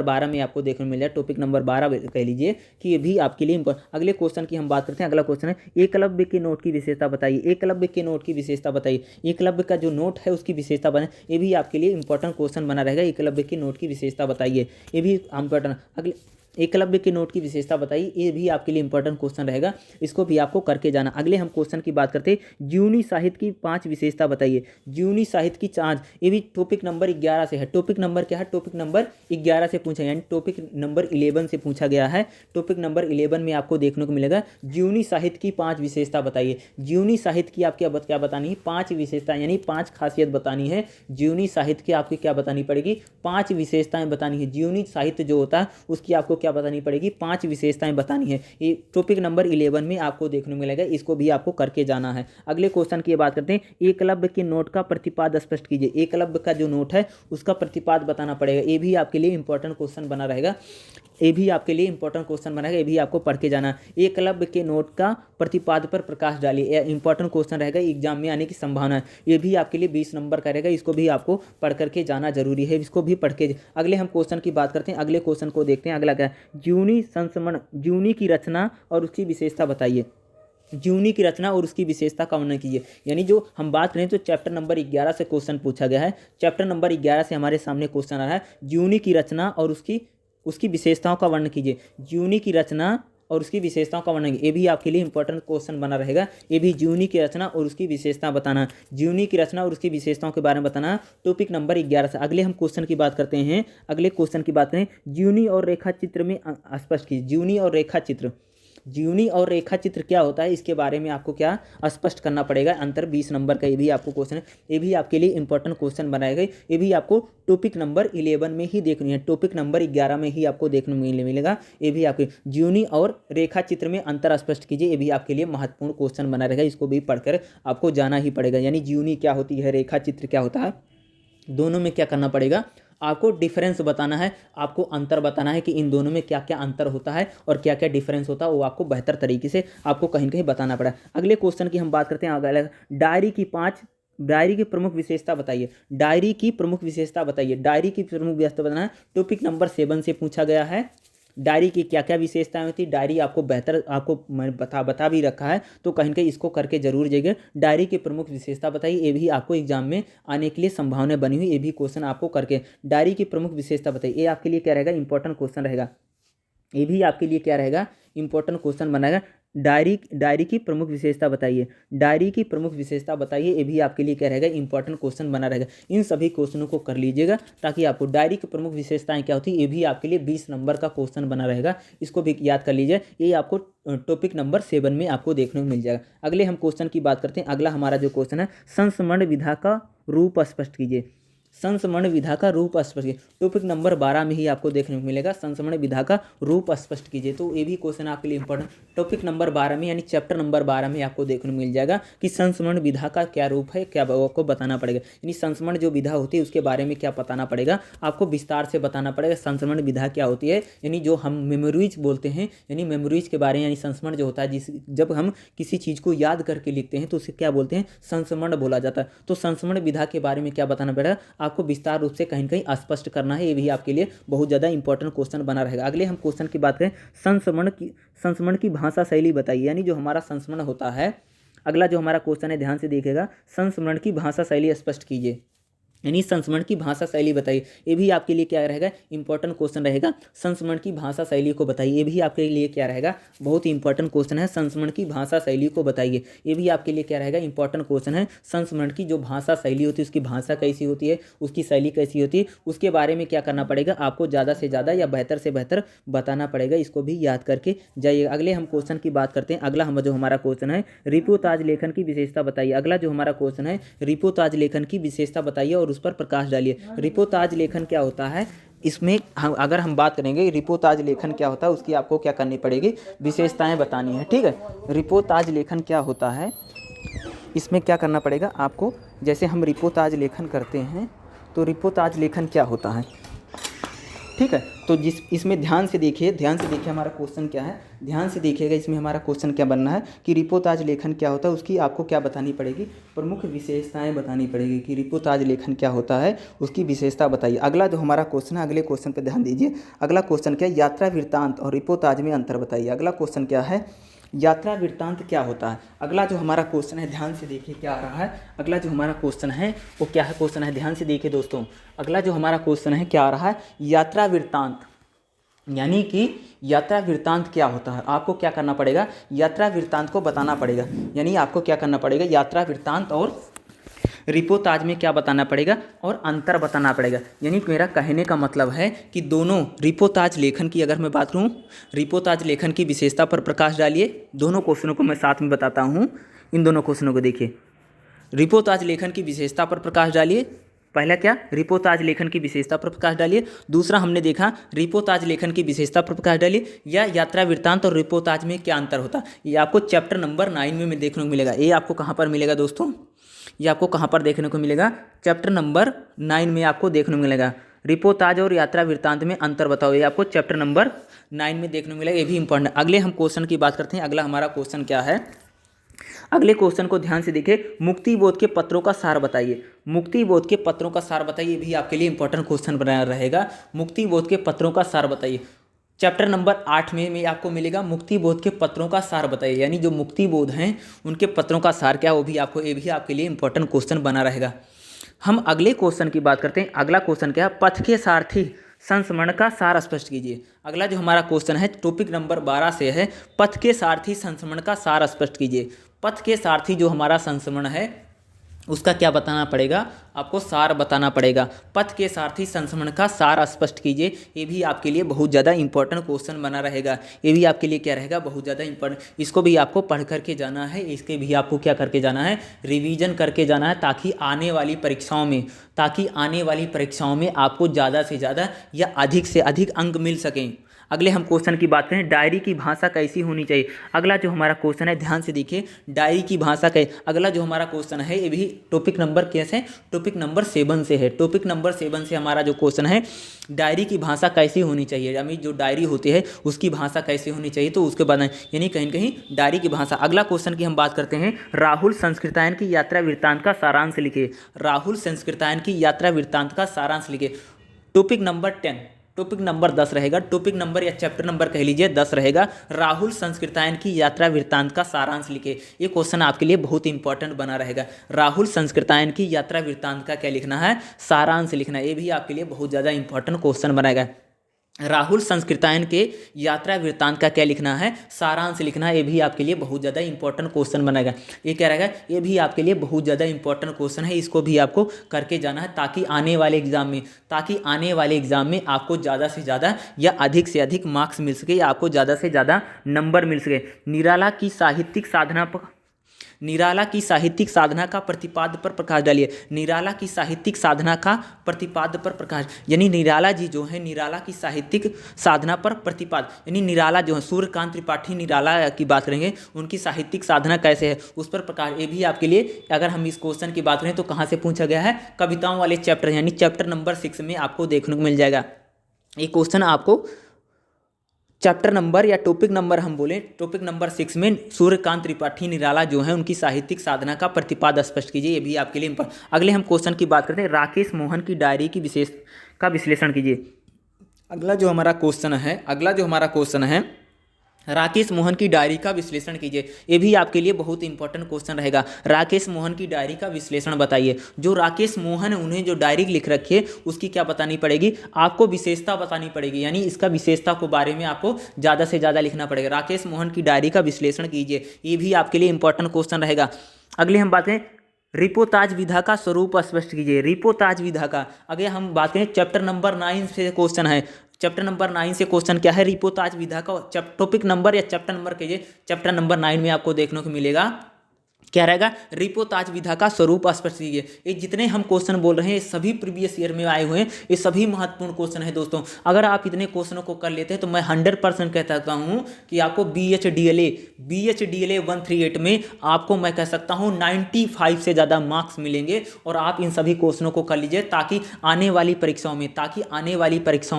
12 में आपको देखने को मिल जाए, टॉपिक नंबर 12 कह लीजिए कि ये भी आपके लिए इंपॉर्टेंट। अगले क्वेश्चन की हम बात करते हैं। अगला क्वेश्चन है एकलव्य के नोट की विशेषता बताइए। एकलव्य के नोट की विशेषता बताइए। एकलव्य का जो नोट है उसकी विशेषता बनाए, ये भी आपके लिए इंपॉर्टेंट क्वेश्चन बना रहेगा। एकलव्य के नोट की विशेषता बताइए, ये भी इंपॉर्टेंट। अगले एकलव्य के नोट की विशेषता बताइए, ये भी आपके लिए इंपॉर्टेंट क्वेश्चन रहेगा, इसको भी आपको करके जाना। अगले हम क्वेश्चन की बात करते हैं, जीवनी साहित्य की 5 विशेषता बताइए। जीवनी साहित्य की 5, ये भी टॉपिक नंबर 11 से है। टॉपिक नंबर क्या है, टॉपिक नंबर 11 से पूछा, यानी टॉपिक नंबर 11 से पूछा गया है। टॉपिक नंबर 11 में आपको देखने को मिलेगा जीवनी साहित्य की 5 विशेषता बताइए। जीवनी साहित्य की आपकी क्या बतानी है, 5 विशेषता, यानी 5 खासियत बतानी है। जीवनी साहित्य की आपकी क्या बतानी पड़ेगी, 5 विशेषताएं बतानी है। जीवनी साहित्य जो होता है उसकी आपको क्या बतानी पड़ेगी, 5 विशेषताएं बतानी है। ये टॉपिक नंबर 11 में आपको देखने को मिलेगा, इसको भी आपको करके जाना है। अगले क्वेश्चन की बात करते हैं, एकलव्य के नोट का प्रतिपाद स्पष्ट कीजिए। एकलव्य का जो नोट है उसका प्रतिपाद बताना पड़ेगा, ये भी आपके लिए इंपॉर्टेंट क्वेश्चन बना रहेगा। ये भी आपके लिए इंपॉर्टेंट क्वेश्चन बनेगा, ये भी आपको पढ़ के जाना। एकलव्य के नोट का प्रतिपाद पर प्रकाश डालिए, यह इंपॉर्टेंट क्वेश्चन रहेगा, एग्जाम में आने की संभावना है। ये भी आपके लिए 20 नंबर का रहेगा, इसको भी आपको पढ़ करके जाना जरूरी है, इसको भी पढ़ के। अगले हम क्वेश्चन की बात करते हैं। अगले क्वेश्चन को देखते हैं। अगला क्या है, जीवनी संस्मरण, जीवनी की रचना और उसकी विशेषता बताइए। जीवनी की रचना और उसकी विशेषता का वर्णन कीजिए। यानी जो हम बात करें तो चैप्टर नंबर 11 से क्वेश्चन पूछा गया है। चैप्टर नंबर 11 से हमारे सामने क्वेश्चन आ रहा है, जीवनी की रचना और उसकी विशेषताओं का वर्णन कीजिए। जीवनी की रचना और उसकी विशेषताओं का वर्णन, ये भी आपके लिए इंपॉर्टेंट क्वेश्चन बना रहेगा। ये भी जीवनी की रचना और उसकी विशेषता बताना, जीवनी की रचना और उसकी विशेषताओं के बारे में बताना, टॉपिक नंबर 11 से। अगले हम क्वेश्चन की बात करते हैं। अगले क्वेश्चन की बात करें, जीवनी और रेखा चित्र में स्पष्ट कीजिए। जीवनी और रेखा चित्र, जीवनी और रेखा चित्र क्या होता है, इसके बारे में आपको क्या स्पष्ट करना पड़ेगा। अंतर 20 नंबर का ये भी आपको क्वेश्चन है, ये भी आपके लिए इंपॉर्टेंट क्वेश्चन बनाएगा। ये भी आपको टॉपिक नंबर 11 में ही देखनी है, टॉपिक नंबर 11 में ही आपको देखने मिलेगा। ये भी आपके जीवनी और रेखा चित्र में अंतर स्पष्ट कीजिए, ये भी आपके लिए महत्वपूर्ण क्वेश्चन बना रहेगा, इसको भी पढ़कर आपको जाना ही पड़ेगा। यानी जीवनी क्या होती है, रेखा चित्र क्या होता है, दोनों में क्या करना पड़ेगा, आपको डिफरेंस बताना है, आपको अंतर बताना है कि इन दोनों में क्या क्या अंतर होता है और क्या क्या डिफरेंस होता है, वो आपको बेहतर तरीके से आपको कहीं ना कहीं बताना पड़ा। अगले क्वेश्चन की हम बात करते हैं। अगला डायरी की प्रमुख विशेषता बताइए। डायरी की प्रमुख विशेषता बताइए। डायरी की प्रमुख विशेषता बताना है, टॉपिक नंबर 7 से पूछा गया है। डायरी की क्या क्या विशेषताएं होती है, डायरी आपको बेहतर आपको मैं बता भी रखा है, तो कहीं कहीं इसको करके जरूर जाइएगा। डायरी की प्रमुख विशेषता बताइए, ये भी आपको एग्जाम में आने के लिए संभावना बनी हुई, ये भी क्वेश्चन आपको करके। डायरी की प्रमुख विशेषता बताइए, ये आपके लिए क्या रहेगा, इंपॉर्टेंट क्वेश्चन रहेगा। ये भी आपके लिए क्या रहेगा, इंपॉर्टेंट क्वेश्चन बनाएगा। डायरी की प्रमुख विशेषता बताइए। डायरी की प्रमुख विशेषता बताइए, ये भी आपके लिए क्या रहेगा, इंपॉर्टेंट क्वेश्चन बना रहेगा। इन सभी क्वेश्चनों को कर लीजिएगा ताकि आपको डायरी की प्रमुख विशेषताएं क्या होती है, ये भी आपके लिए 20 नंबर का क्वेश्चन बना रहेगा, इसको भी याद कर लीजिए। ये आपको टॉपिक नंबर 7 में आपको देखने को मिल जाएगा। अगले हम क्वेश्चन की बात करते हैं। अगला हमारा जो क्वेश्चन है, संस्मरण विधा का रूप स्पष्ट कीजिए। संस्मरण विधा का रूप स्पष्ट कीजिए, टॉपिक नंबर 12 में ही आपको देखने को मिलेगा, संस्मरण विधा का रूप स्पष्ट कीजिए। तो ये भी क्वेश्चन आपके लिए इंपॉर्टेंट, टॉपिक नंबर 12 में यानी चैप्टर नंबर 12 में आपको देखने को मिल जाएगा कि संस्मरण विधा का क्या रूप है, क्या आपको बताना पड़ेगा। यानी संस्मरण जो विधा होती है उसके बारे में क्या बताना पड़ेगा, आपको विस्तार से बताना पड़ेगा। संस्मरण विधा क्या होती है, यानी जो हम मेमोरीज बोलते हैं, यानी मेमोरीज के बारे में, यानी संस्मरण जो होता है, जब हम किसी चीज़ को याद करके लिखते हैं तो उसे क्या बोलते हैं, संस्मरण बोला जाता है। तो संस्मरण विधा के बारे में क्या बताना पड़ेगा, आपको विस्तार रूप से कहीं ना कहीं स्पष्ट करना है, ये भी आपके लिए बहुत ज़्यादा इंपॉर्टेंट क्वेश्चन बना रहेगा। अगले हम क्वेश्चन की बात करें, संस्मरण की भाषा शैली बताइए। यानी जो हमारा संस्मरण होता है, अगला जो हमारा क्वेश्चन है ध्यान से देखिएगा, संस्मरण की भाषा शैली स्पष्ट कीजिए। यानी संस्मरण की भाषा शैली बताइए, ये भी आपके लिए क्या रहेगा, इंपॉर्टेंट क्वेश्चन रहेगा। संस्मरण की भाषा शैली को बताइए, ये भी आपके लिए क्या रहेगा, बहुत ही इंपॉर्टेंट क्वेश्चन है। संस्मरण की भाषा शैली को बताइए, ये भी आपके लिए क्या रहेगा, इंपॉर्टेंट क्वेश्चन है। संस्मरण की जो भाषा शैली होती है, उसकी भाषा कैसी होती है, उसकी शैली कैसी होती है, उसके बारे में क्या करना पड़ेगा, आपको ज़्यादा से ज़्यादा या बेहतर से बेहतर बताना पड़ेगा, इसको भी याद करके जाइएगा। अगले हम क्वेश्चन की बात करते हैं। अगला जो हमारा क्वेश्चन है, रिपोताज लेखन की विशेषता बताइए। अगला जो हमारा क्वेश्चन है, रिपोताज लेखन की विशेषता बताइए और और उस पर प्रकाश डालिए। रिपोताज लेखन क्या होता है, इसमें अगर हम बात करेंगे रिपोताज लेखन क्या होता है, उसकी आपको क्या करनी पड़ेगी, विशेषताएं बतानी है। ठीक है, रिपोताज लेखन क्या होता है, इसमें क्या करना पड़ेगा आपको। जैसे हम रिपोताज लेखन करते हैं तो रिपोताज लेखन क्या होता है, ठीक है। तो इसमें ध्यान से देखिए हमारा क्वेश्चन क्या है, ध्यान से देखिएगा इसमें हमारा क्वेश्चन क्या बनना है कि रिपोताज लेखन क्या होता है, उसकी आपको क्या बतानी पड़ेगी, प्रमुख विशेषताएं बतानी पड़ेगी कि रिपोताज लेखन क्या होता है, उसकी विशेषता बताइए। अगला जो हमारा क्वेश्चन है, अगले क्वेश्चन पर ध्यान दीजिए। अगला क्वेश्चन क्या है, यात्रा वृत्तांत और रिपोताज में अंतर बताइए। अगला क्वेश्चन क्या है, यात्रा वृत्तांत क्या होता है। अगला जो हमारा क्वेश्चन है, ध्यान से देखिए क्या आ रहा है। अगला जो हमारा क्वेश्चन है वो क्या है, क्वेश्चन है ध्यान से देखिए दोस्तों। अगला जो हमारा क्वेश्चन है क्या आ रहा है, यात्रा वृत्तांत, यानी कि यात्रा वृत्तांत क्या होता है। आपको क्या करना पड़ेगा, यात्रा वृत्तांत को बताना पड़ेगा, यानी आपको क्या करना पड़ेगा, यात्रा वृत्तांत और रिपोताज में क्या बताना पड़ेगा और अंतर बताना पड़ेगा। यानी मेरा कहने का मतलब है कि दोनों रिपोताज लेखन की अगर मैं बात करूँ, रिपोताज लेखन की विशेषता पर प्रकाश डालिए। दोनों क्वेश्चनों को मैं साथ में बताता हूँ, इन दोनों क्वेश्चनों को देखिए। रिपोताज लेखन की विशेषता पर प्रकाश डालिए। पहला क्या, रिपोताज लेखन की विशेषता पर प्रकाश डालिए। दूसरा हमने देखा रिपोताज लेखन की विशेषता पर प्रकाश डालिए या यात्रा वृत्तांत और रिपोताज में क्या अंतर होता है। ये आपको चैप्टर नंबर 9 में देखने को मिलेगा। ये आपको कहाँ पर मिलेगा दोस्तों, ये आपको कहाँ पर देखने को मिलेगा, चैप्टर नंबर 9 में आपको देखने को मिलेगा। रिपोताज और यात्रा वृत्तांत में अंतर बताओ, ये आपको चैप्टर नंबर 9 में देखने को मिलेगा। ये भी इंपॉर्टेंट है। अगले हम क्वेश्चन की बात करते हैं। अगला हमारा क्वेश्चन क्या है, अगले क्वेश्चन को ध्यान से देखिए। मुक्ति बोध के पत्रों का सार बताइए। मुक्ति बोध के पत्रों का सार बताइए, भी आपके लिए इंपॉर्टेंट क्वेश्चन बना रहेगा। मुक्ति बोध के पत्रों का सार बताइए। चैप्टर नंबर 8 में आपको मिलेगा मुक्ति बोध के पत्रों का सार बताइए, यानी जो मुक्ति बोध हैं उनके पत्रों का सार क्या, वो भी आपको, ये भी आपके लिए इंपॉर्टेंट क्वेश्चन बना रहेगा। हम अगले क्वेश्चन की बात करते हैं। अगला क्वेश्चन क्या है, पथ के सारथी संस्मरण का सार स्पष्ट कीजिए। अगला जो हमारा क्वेश्चन है टॉपिक नंबर 12 से है, पथ के सारथी संस्मरण का सार स्पष्ट कीजिए। पथ के सारथी जो हमारा संस्मरण है उसका क्या बताना पड़ेगा, आपको सार बताना पड़ेगा। पथ के सारथी संस्मरण का सार स्पष्ट कीजिए। ये भी आपके लिए बहुत ज़्यादा इंपॉर्टेंट क्वेश्चन बना रहेगा। ये भी आपके लिए क्या रहेगा, बहुत ज़्यादा इंपॉर्टेंट। इसको भी आपको पढ़ करके जाना है, इसके भी आपको क्या करके जाना है, रिवीजन करके जाना है, ताकि आने वाली परीक्षाओं में आपको ज़्यादा से ज़्यादा या अधिक से अधिक अंक मिल सकें। अगले हम क्वेश्चन की बात करें, डायरी की भाषा कैसी होनी चाहिए। अगला जो हमारा क्वेश्चन है, ध्यान से देखिए, डायरी की भाषा कैसे। अगला जो हमारा क्वेश्चन है ये भी टॉपिक नंबर कैसे, टॉपिक नंबर 7 से है। टॉपिक नंबर 7 से हमारा जो क्वेश्चन है, डायरी की भाषा कैसी होनी चाहिए, यानी जो डायरी होती है उसकी भाषा कैसी होनी चाहिए, तो उसके बाद यानी कहीं कहीं डायरी की भाषा। अगला क्वेश्चन की हम बात करते हैं, राहुल संस्कृतायन की यात्रा वृत्तांत का सारांश लिखिए। राहुल संस्कृतायन की यात्रा वृत्तांत का सारांश लिखिए। टॉपिक नंबर 10, टॉपिक नंबर 10 रहेगा, टॉपिक नंबर या चैप्टर नंबर कह लीजिए 10 रहेगा। राहुल संस्कृतायन की यात्रा वृत्तांत का सारांश लिखे। ये क्वेश्चन आपके लिए बहुत इंपॉर्टेंट बना रहेगा। राहुल संस्कृतायन की यात्रा वृत्तांत का क्या लिखना है, सारांश लिखना है। ये भी आपके लिए बहुत ज़्यादा इंपॉर्टेंट क्वेश्चन बनाएगा। राहुल संस्कृतायन के यात्रा वृत्तांत का क्या लिखना है, सारांश लिखना है। ये भी आपके लिए बहुत ज़्यादा इंपॉर्टेंट क्वेश्चन बनेगा। ये क्या रहेगा, ये भी आपके लिए बहुत ज़्यादा इंपॉर्टेंट क्वेश्चन है। इसको भी आपको करके जाना है, ताकि आने वाले एग्जाम में आपको ज़्यादा से ज़्यादा या अधिक से अधिक मार्क्स मिल सके, या आपको ज़्यादा से ज़्यादा नंबर मिल सके। निराला की साहित्यिक साधना का प्रतिपाद्य पर प्रकाश डालिए। निराला की साहित्यिक साधना का प्रतिपाद्य पर प्रकाश, यानी निराला जी जो है, निराला की साहित्यिक साधना पर प्रतिपाद्य, यानी निराला जो है, सूर्यकांत त्रिपाठी निराला की बात करेंगे, उनकी साहित्यिक साधना कैसे है उस पर प्रकाश। ये भी आपके लिए, अगर हम इस क्वेश्चन की बात करें तो कहाँ से पूछा गया है, कविताओं वाले चैप्टर यानी चैप्टर नंबर 6 में आपको देखने को मिल जाएगा। ये क्वेश्चन आपको चैप्टर नंबर या टॉपिक नंबर हम बोलें, टॉपिक नंबर 6 में सूर्यकांत त्रिपाठी निराला जो है उनकी साहित्यिक साधना का प्रतिपाद्य स्पष्ट कीजिए। ये भी आपके लिए अगले हम क्वेश्चन की बात करते हैं, राकेश मोहन की डायरी की विश्लेषण कीजिए। अगला जो हमारा क्वेश्चन है राकेश मोहन की डायरी का विश्लेषण कीजिए। ये भी आपके लिए बहुत इंपॉर्टेंट क्वेश्चन रहेगा। राकेश मोहन की डायरी का विश्लेषण बताइए। जो राकेश मोहन है उन्हें जो डायरी लिख रखी है उसकी क्या बतानी पड़ेगी, आपको विशेषता बतानी पड़ेगी, यानी इसका विशेषता के बारे में आपको ज़्यादा से ज़्यादा लिखना पड़ेगा। राकेश मोहन की डायरी का विश्लेषण कीजिए, ये भी आपके लिए इंपॉर्टेंट क्वेश्चन रहेगा। अगले हम बात करें, रिपोताज विधा का स्वरूप स्पष्ट कीजिए। रिपोताज विधा का, अगर हम बात करें चैप्टर नंबर 9 से क्वेश्चन है, चैप्टर नंबर 9 से क्वेश्चन क्या है, रिपोताज विधा का टॉपिक नंबर या चैप्टर नंबर कहिए, चैप्टर नंबर 9 में आपको देखने को मिलेगा क्या रहेगा, रिपोताज विधा का स्वरूप स्पष्ट कीजिए। ये जितने हम क्वेश्चन बोल रहे हैं ये सभी प्रीवियस ईयर में आए हुए हैं, ये सभी महत्वपूर्ण क्वेश्चन है दोस्तों। अगर आप इतने क्वेश्चनों को कर लेते हैं तो मैं 100% कह सकता हूँ कि आपको BHDLA 138 में आपको मैं कह सकता हूँ 95 से ज़्यादा मार्क्स मिलेंगे। और आप इन सभी क्वेश्चनों को कर लीजिए ताकि आने वाली परीक्षाओं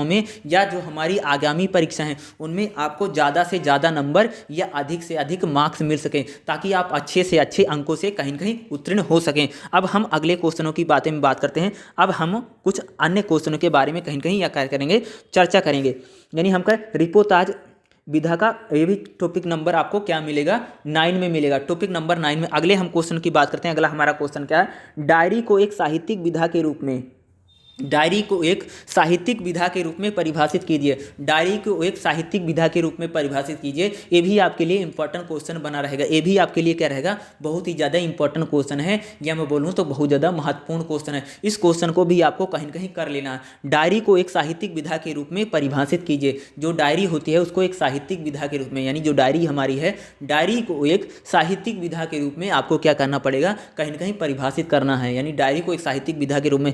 में या जो हमारी आगामी परीक्षा हैं उनमें आपको ज़्यादा से ज़्यादा नंबर या अधिक से अधिक मार्क्स मिल सकें, ताकि आप अच्छे से अच्छे अंकों से कहीं न कहीं उत्तीर्ण हो सकें। अब हम अगले क्वेश्चनों की बात करते हैं। अब हम कुछ अन्य क्वेश्चनों के बारे में कहीं न कहीं क्या करेंगे, चर्चा करेंगे। यानी हम कहें रिपोताज विधा का ये भी टॉपिक नंबर आपको क्या मिलेगा, 9 में मिलेगा। टॉपिक नंबर 9 में अगले हम क्वेश्चन की बात करते हैं। अगला हमारा क्वेश्चन क्या है, डायरी को एक साहित्यिक विधा के रूप में परिभाषित कीजिए। डायरी को एक साहित्यिक विधा के रूप में परिभाषित कीजिए। ये भी आपके लिए इंपॉर्टेंट क्वेश्चन बना रहेगा। ये भी आपके लिए क्या रहेगा, बहुत ही ज़्यादा इंपॉर्टेंट क्वेश्चन है, या मैं बोलूँ तो बहुत ज़्यादा महत्वपूर्ण क्वेश्चन है। इस क्वेश्चन को भी आपको कहीं न कहीं कर लेना है। डायरी को एक साहित्यिक विधा के रूप में परिभाषित कीजिए। जो डायरी होती है उसको एक साहित्यिक विधा के रूप में, यानी जो डायरी हमारी है, डायरी को एक साहित्यिक विधा के रूप में आपको क्या करना पड़ेगा, कहीं न कहीं परिभाषित करना है। यानी डायरी को एक साहित्यिक विधा के रूप में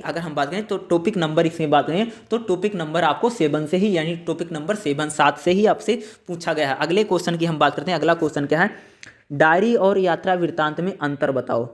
अगर हम बात करें तो टॉपिक नंबर, इसमें बात करें तो टॉपिक नंबर आपको 7 से ही, यानी टॉपिक नंबर 7 से ही आपसे पूछा गया है। अगले क्वेश्चन की हम बात करते हैं। अगला क्वेश्चन क्या है, डायरी और यात्रा वृत्तांत में अंतर बताओ।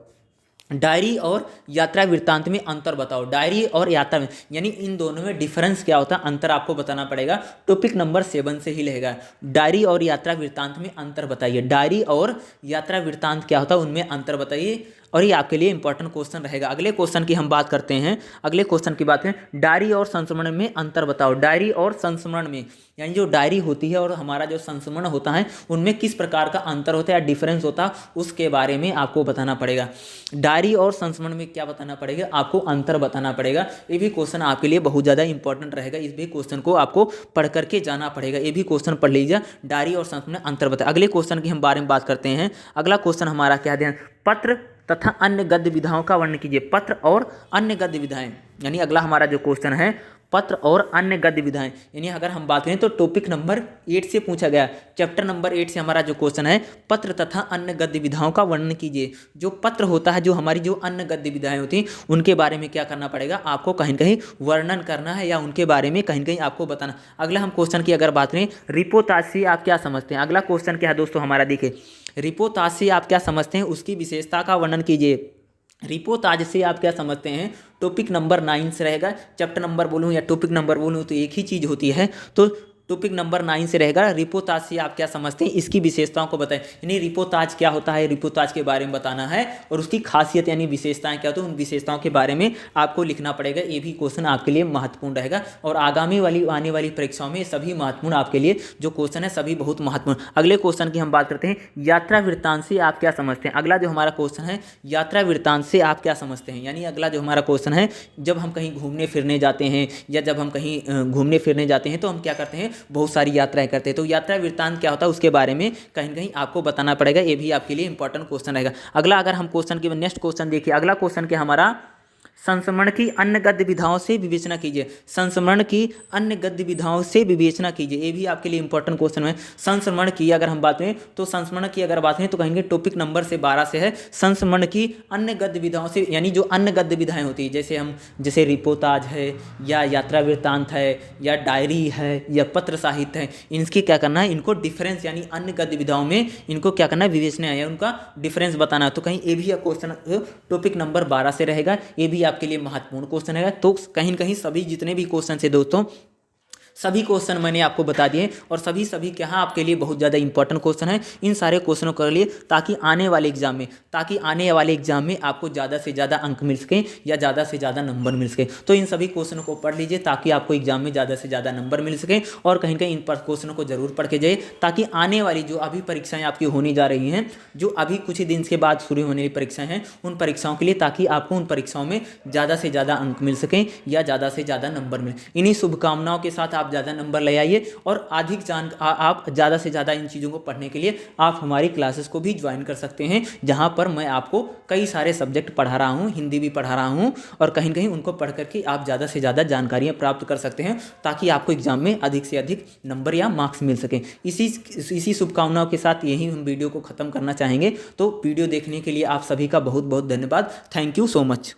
डायरी और यात्रा वृत्तांत में अंतर बताओ। डायरी और यात्रा में, यानी इन दोनों में डिफरेंस क्या होता है, अंतर आपको बताना पड़ेगा। टॉपिक नंबर 7 से ही रहेगा। डायरी और यात्रा वृत्तांत में अंतर बताइए। डायरी और यात्रा वृत्तांत क्या होता है, उनमें अंतर बताइए, और ये आपके लिए इंपॉर्टेंट क्वेश्चन रहेगा। अगले क्वेश्चन की हम बात करते हैं। अगले क्वेश्चन की बात करें, डायरी और संस्मरण में अंतर बताओ। डायरी और संस्मरण में, यानी जो डायरी होती है और हमारा जो संस्मरण होता है उनमें किस प्रकार का अंतर होता है या डिफरेंस होता है, उसके बारे में आपको बताना पड़ेगा। डायरी और संस्मरण में क्या बताना पड़ेगा, आपको अंतर बताना पड़ेगा। ये भी क्वेश्चन आपके लिए बहुत ज़्यादा इंपॉर्टेंट रहेगा। इस भी क्वेश्चन को आपको पढ़ करके जाना पड़ेगा। ये भी क्वेश्चन पढ़ लीजिए, डायरी और संस्मरण अंतर बताए। अगले क्वेश्चन की हम बारे में बात करते हैं। अगला क्वेश्चन हमारा क्या है, पत्र तथा अन्य गद्य विधाओं का वर्णन कीजिए। पत्र और अन्य गद्य विधाएं, यानी अगला हमारा जो क्वेश्चन है, पत्र और अन्य गद्य विधाएं। यानी अगर हम बात करें तो टॉपिक नंबर 8 से पूछा गया, चैप्टर नंबर 8 से हमारा जो क्वेश्चन है, पत्र तथा अन्य गद्य विधाओं का वर्णन कीजिए। जो पत्र होता है, जो हमारी जो अन्य गद्य विधाएं होती हैं, उनके बारे में क्या करना पड़ेगा, आपको कहीं कहीं वर्णन करना है या उनके बारे में कहीं कहीं आपको बताना। अगला हम क्वेश्चन की अगर बात करें, रिपोताज से आप क्या समझते हैं। अगला क्वेश्चन क्या है दोस्तों हमारा, देखिए, रिपोताज से आप क्या समझते हैं, उसकी विशेषता का वर्णन कीजिए। रिपोताज से आप क्या समझते हैं, टॉपिक नंबर 9 से रहेगा। चैप्टर नंबर बोलूँ या टॉपिक नंबर बोलूँ तो एक ही चीज़ होती है, तो टॉपिक नंबर 9 से रहेगा। रिपोताज से आप क्या समझते हैं, इसकी विशेषताओं को बताएं। यानी रिपोताज क्या होता है, रिपोताज के बारे में बताना है, और उसकी खासियत यानी विशेषताएं क्या होती है, उन विशेषताओं के बारे में आपको लिखना पड़ेगा। ये भी क्वेश्चन आपके लिए महत्वपूर्ण रहेगा, और आगामी आने वाली परीक्षाओं में सभी महत्वपूर्ण आपके लिए जो क्वेश्चन है सभी बहुत महत्वपूर्ण। अगले क्वेश्चन की हम बात करते हैं, यात्रा वृत्तांत से आप क्या समझते हैं। अगला जो हमारा क्वेश्चन है, यात्रा वृत्तांत से आप क्या समझते हैं। यानी अगला जो हमारा क्वेश्चन है, जब हम कहीं घूमने फिरने जाते हैं या जब हम कहीं घूमने फिरने जाते हैं तो हम क्या करते हैं, बहुत सारी यात्राएं करते हैं। तो यात्रा वृत्तांत क्या होता है, उसके बारे में कहीं न कहीं आपको बताना पड़ेगा। ये भी आपके लिए इंपॉर्टेंट क्वेश्चन रहेगा। अगला अगर हम क्वेश्चन की नेक्स्ट क्वेश्चन देखिए, अगला क्वेश्चन क्या हमारा, संस्मरण की अन्य गद्य विधाओं से विवेचना कीजिए। संस्मरण की अन्य गद्य विधाओं से विवेचना कीजिए। ये भी आपके लिए इंपॉर्टेंट क्वेश्चन है। संस्मरण की अगर हम बात करें तो संस्मरण की अगर बात करें तो कहेंगे टॉपिक नंबर से 12 से है, संस्मरण की अन्य गद्य विधाओं से, यानी जो अन्य गद्य विधाएं होती है, जैसे रिपोताज है या यात्रा वृत्तांत है या डायरी है या पत्र साहित्य है, इनकी क्या करना है, इनको डिफरेंस यानी अन्य गद्य विधाओं में इनको क्या करना है, विवेचना है या उनका डिफरेंस बताना है। तो कहीं ये भी क्वेश्चन टॉपिक नंबर 12 से रहेगा। ये भी आपके लिए महत्वपूर्ण क्वेश्चन है। तो कहीं न कहीं सभी जितने भी क्वेश्चन है दोस्तों, सभी क्वेश्चन मैंने आपको बता दिए, और सभी क्या आपके लिए बहुत ज़्यादा इंपॉर्टेंट क्वेश्चन है। इन सारे क्वेश्चनों के लिए ताकि आने वाले एग्जाम में आपको ज़्यादा से ज़्यादा अंक मिल सकें या ज़्यादा से ज़्यादा नंबर मिल सके। तो इन सभी क्वेश्चनों को पढ़ लीजिए ताकि आपको एग्जाम में ज़्यादा से ज़्यादा नंबर मिल सकें, और कहीं कहीं इन क्वेश्चनों को जरूर पढ़ के जाइए, ताकि आने वाली जो अभी परीक्षाएँ आपकी होने जा रही हैं, जो अभी कुछ ही दिन के बाद शुरू होने वाली परीक्षाएँ हैं, उन परीक्षाओं के लिए, ताकि आपको उन परीक्षाओं में ज़्यादा से ज़्यादा अंक मिल सकें या ज़्यादा से ज़्यादा नंबर मिले। इन्हीं शुभकामनाओं के साथ आप ज़्यादा नंबर ले आइए। और अधिक आप ज़्यादा से ज़्यादा इन चीज़ों को पढ़ने के लिए आप हमारी क्लासेस को भी ज्वाइन कर सकते हैं, जहाँ पर मैं आपको कई सारे सब्जेक्ट पढ़ा रहा हूँ, हिंदी भी पढ़ा रहा हूँ, और कहीं न कहीं उनको पढ़ करके आप ज़्यादा से ज़्यादा जानकारियाँ प्राप्त कर सकते हैं, ताकि आपको एग्जाम में अधिक से अधिक नंबर या मार्क्स मिल सकें। इसी शुभकामनाओं के साथ यही हम वीडियो को ख़त्म करना चाहेंगे। तो वीडियो देखने के लिए आप सभी का बहुत बहुत धन्यवाद। Thank you so much.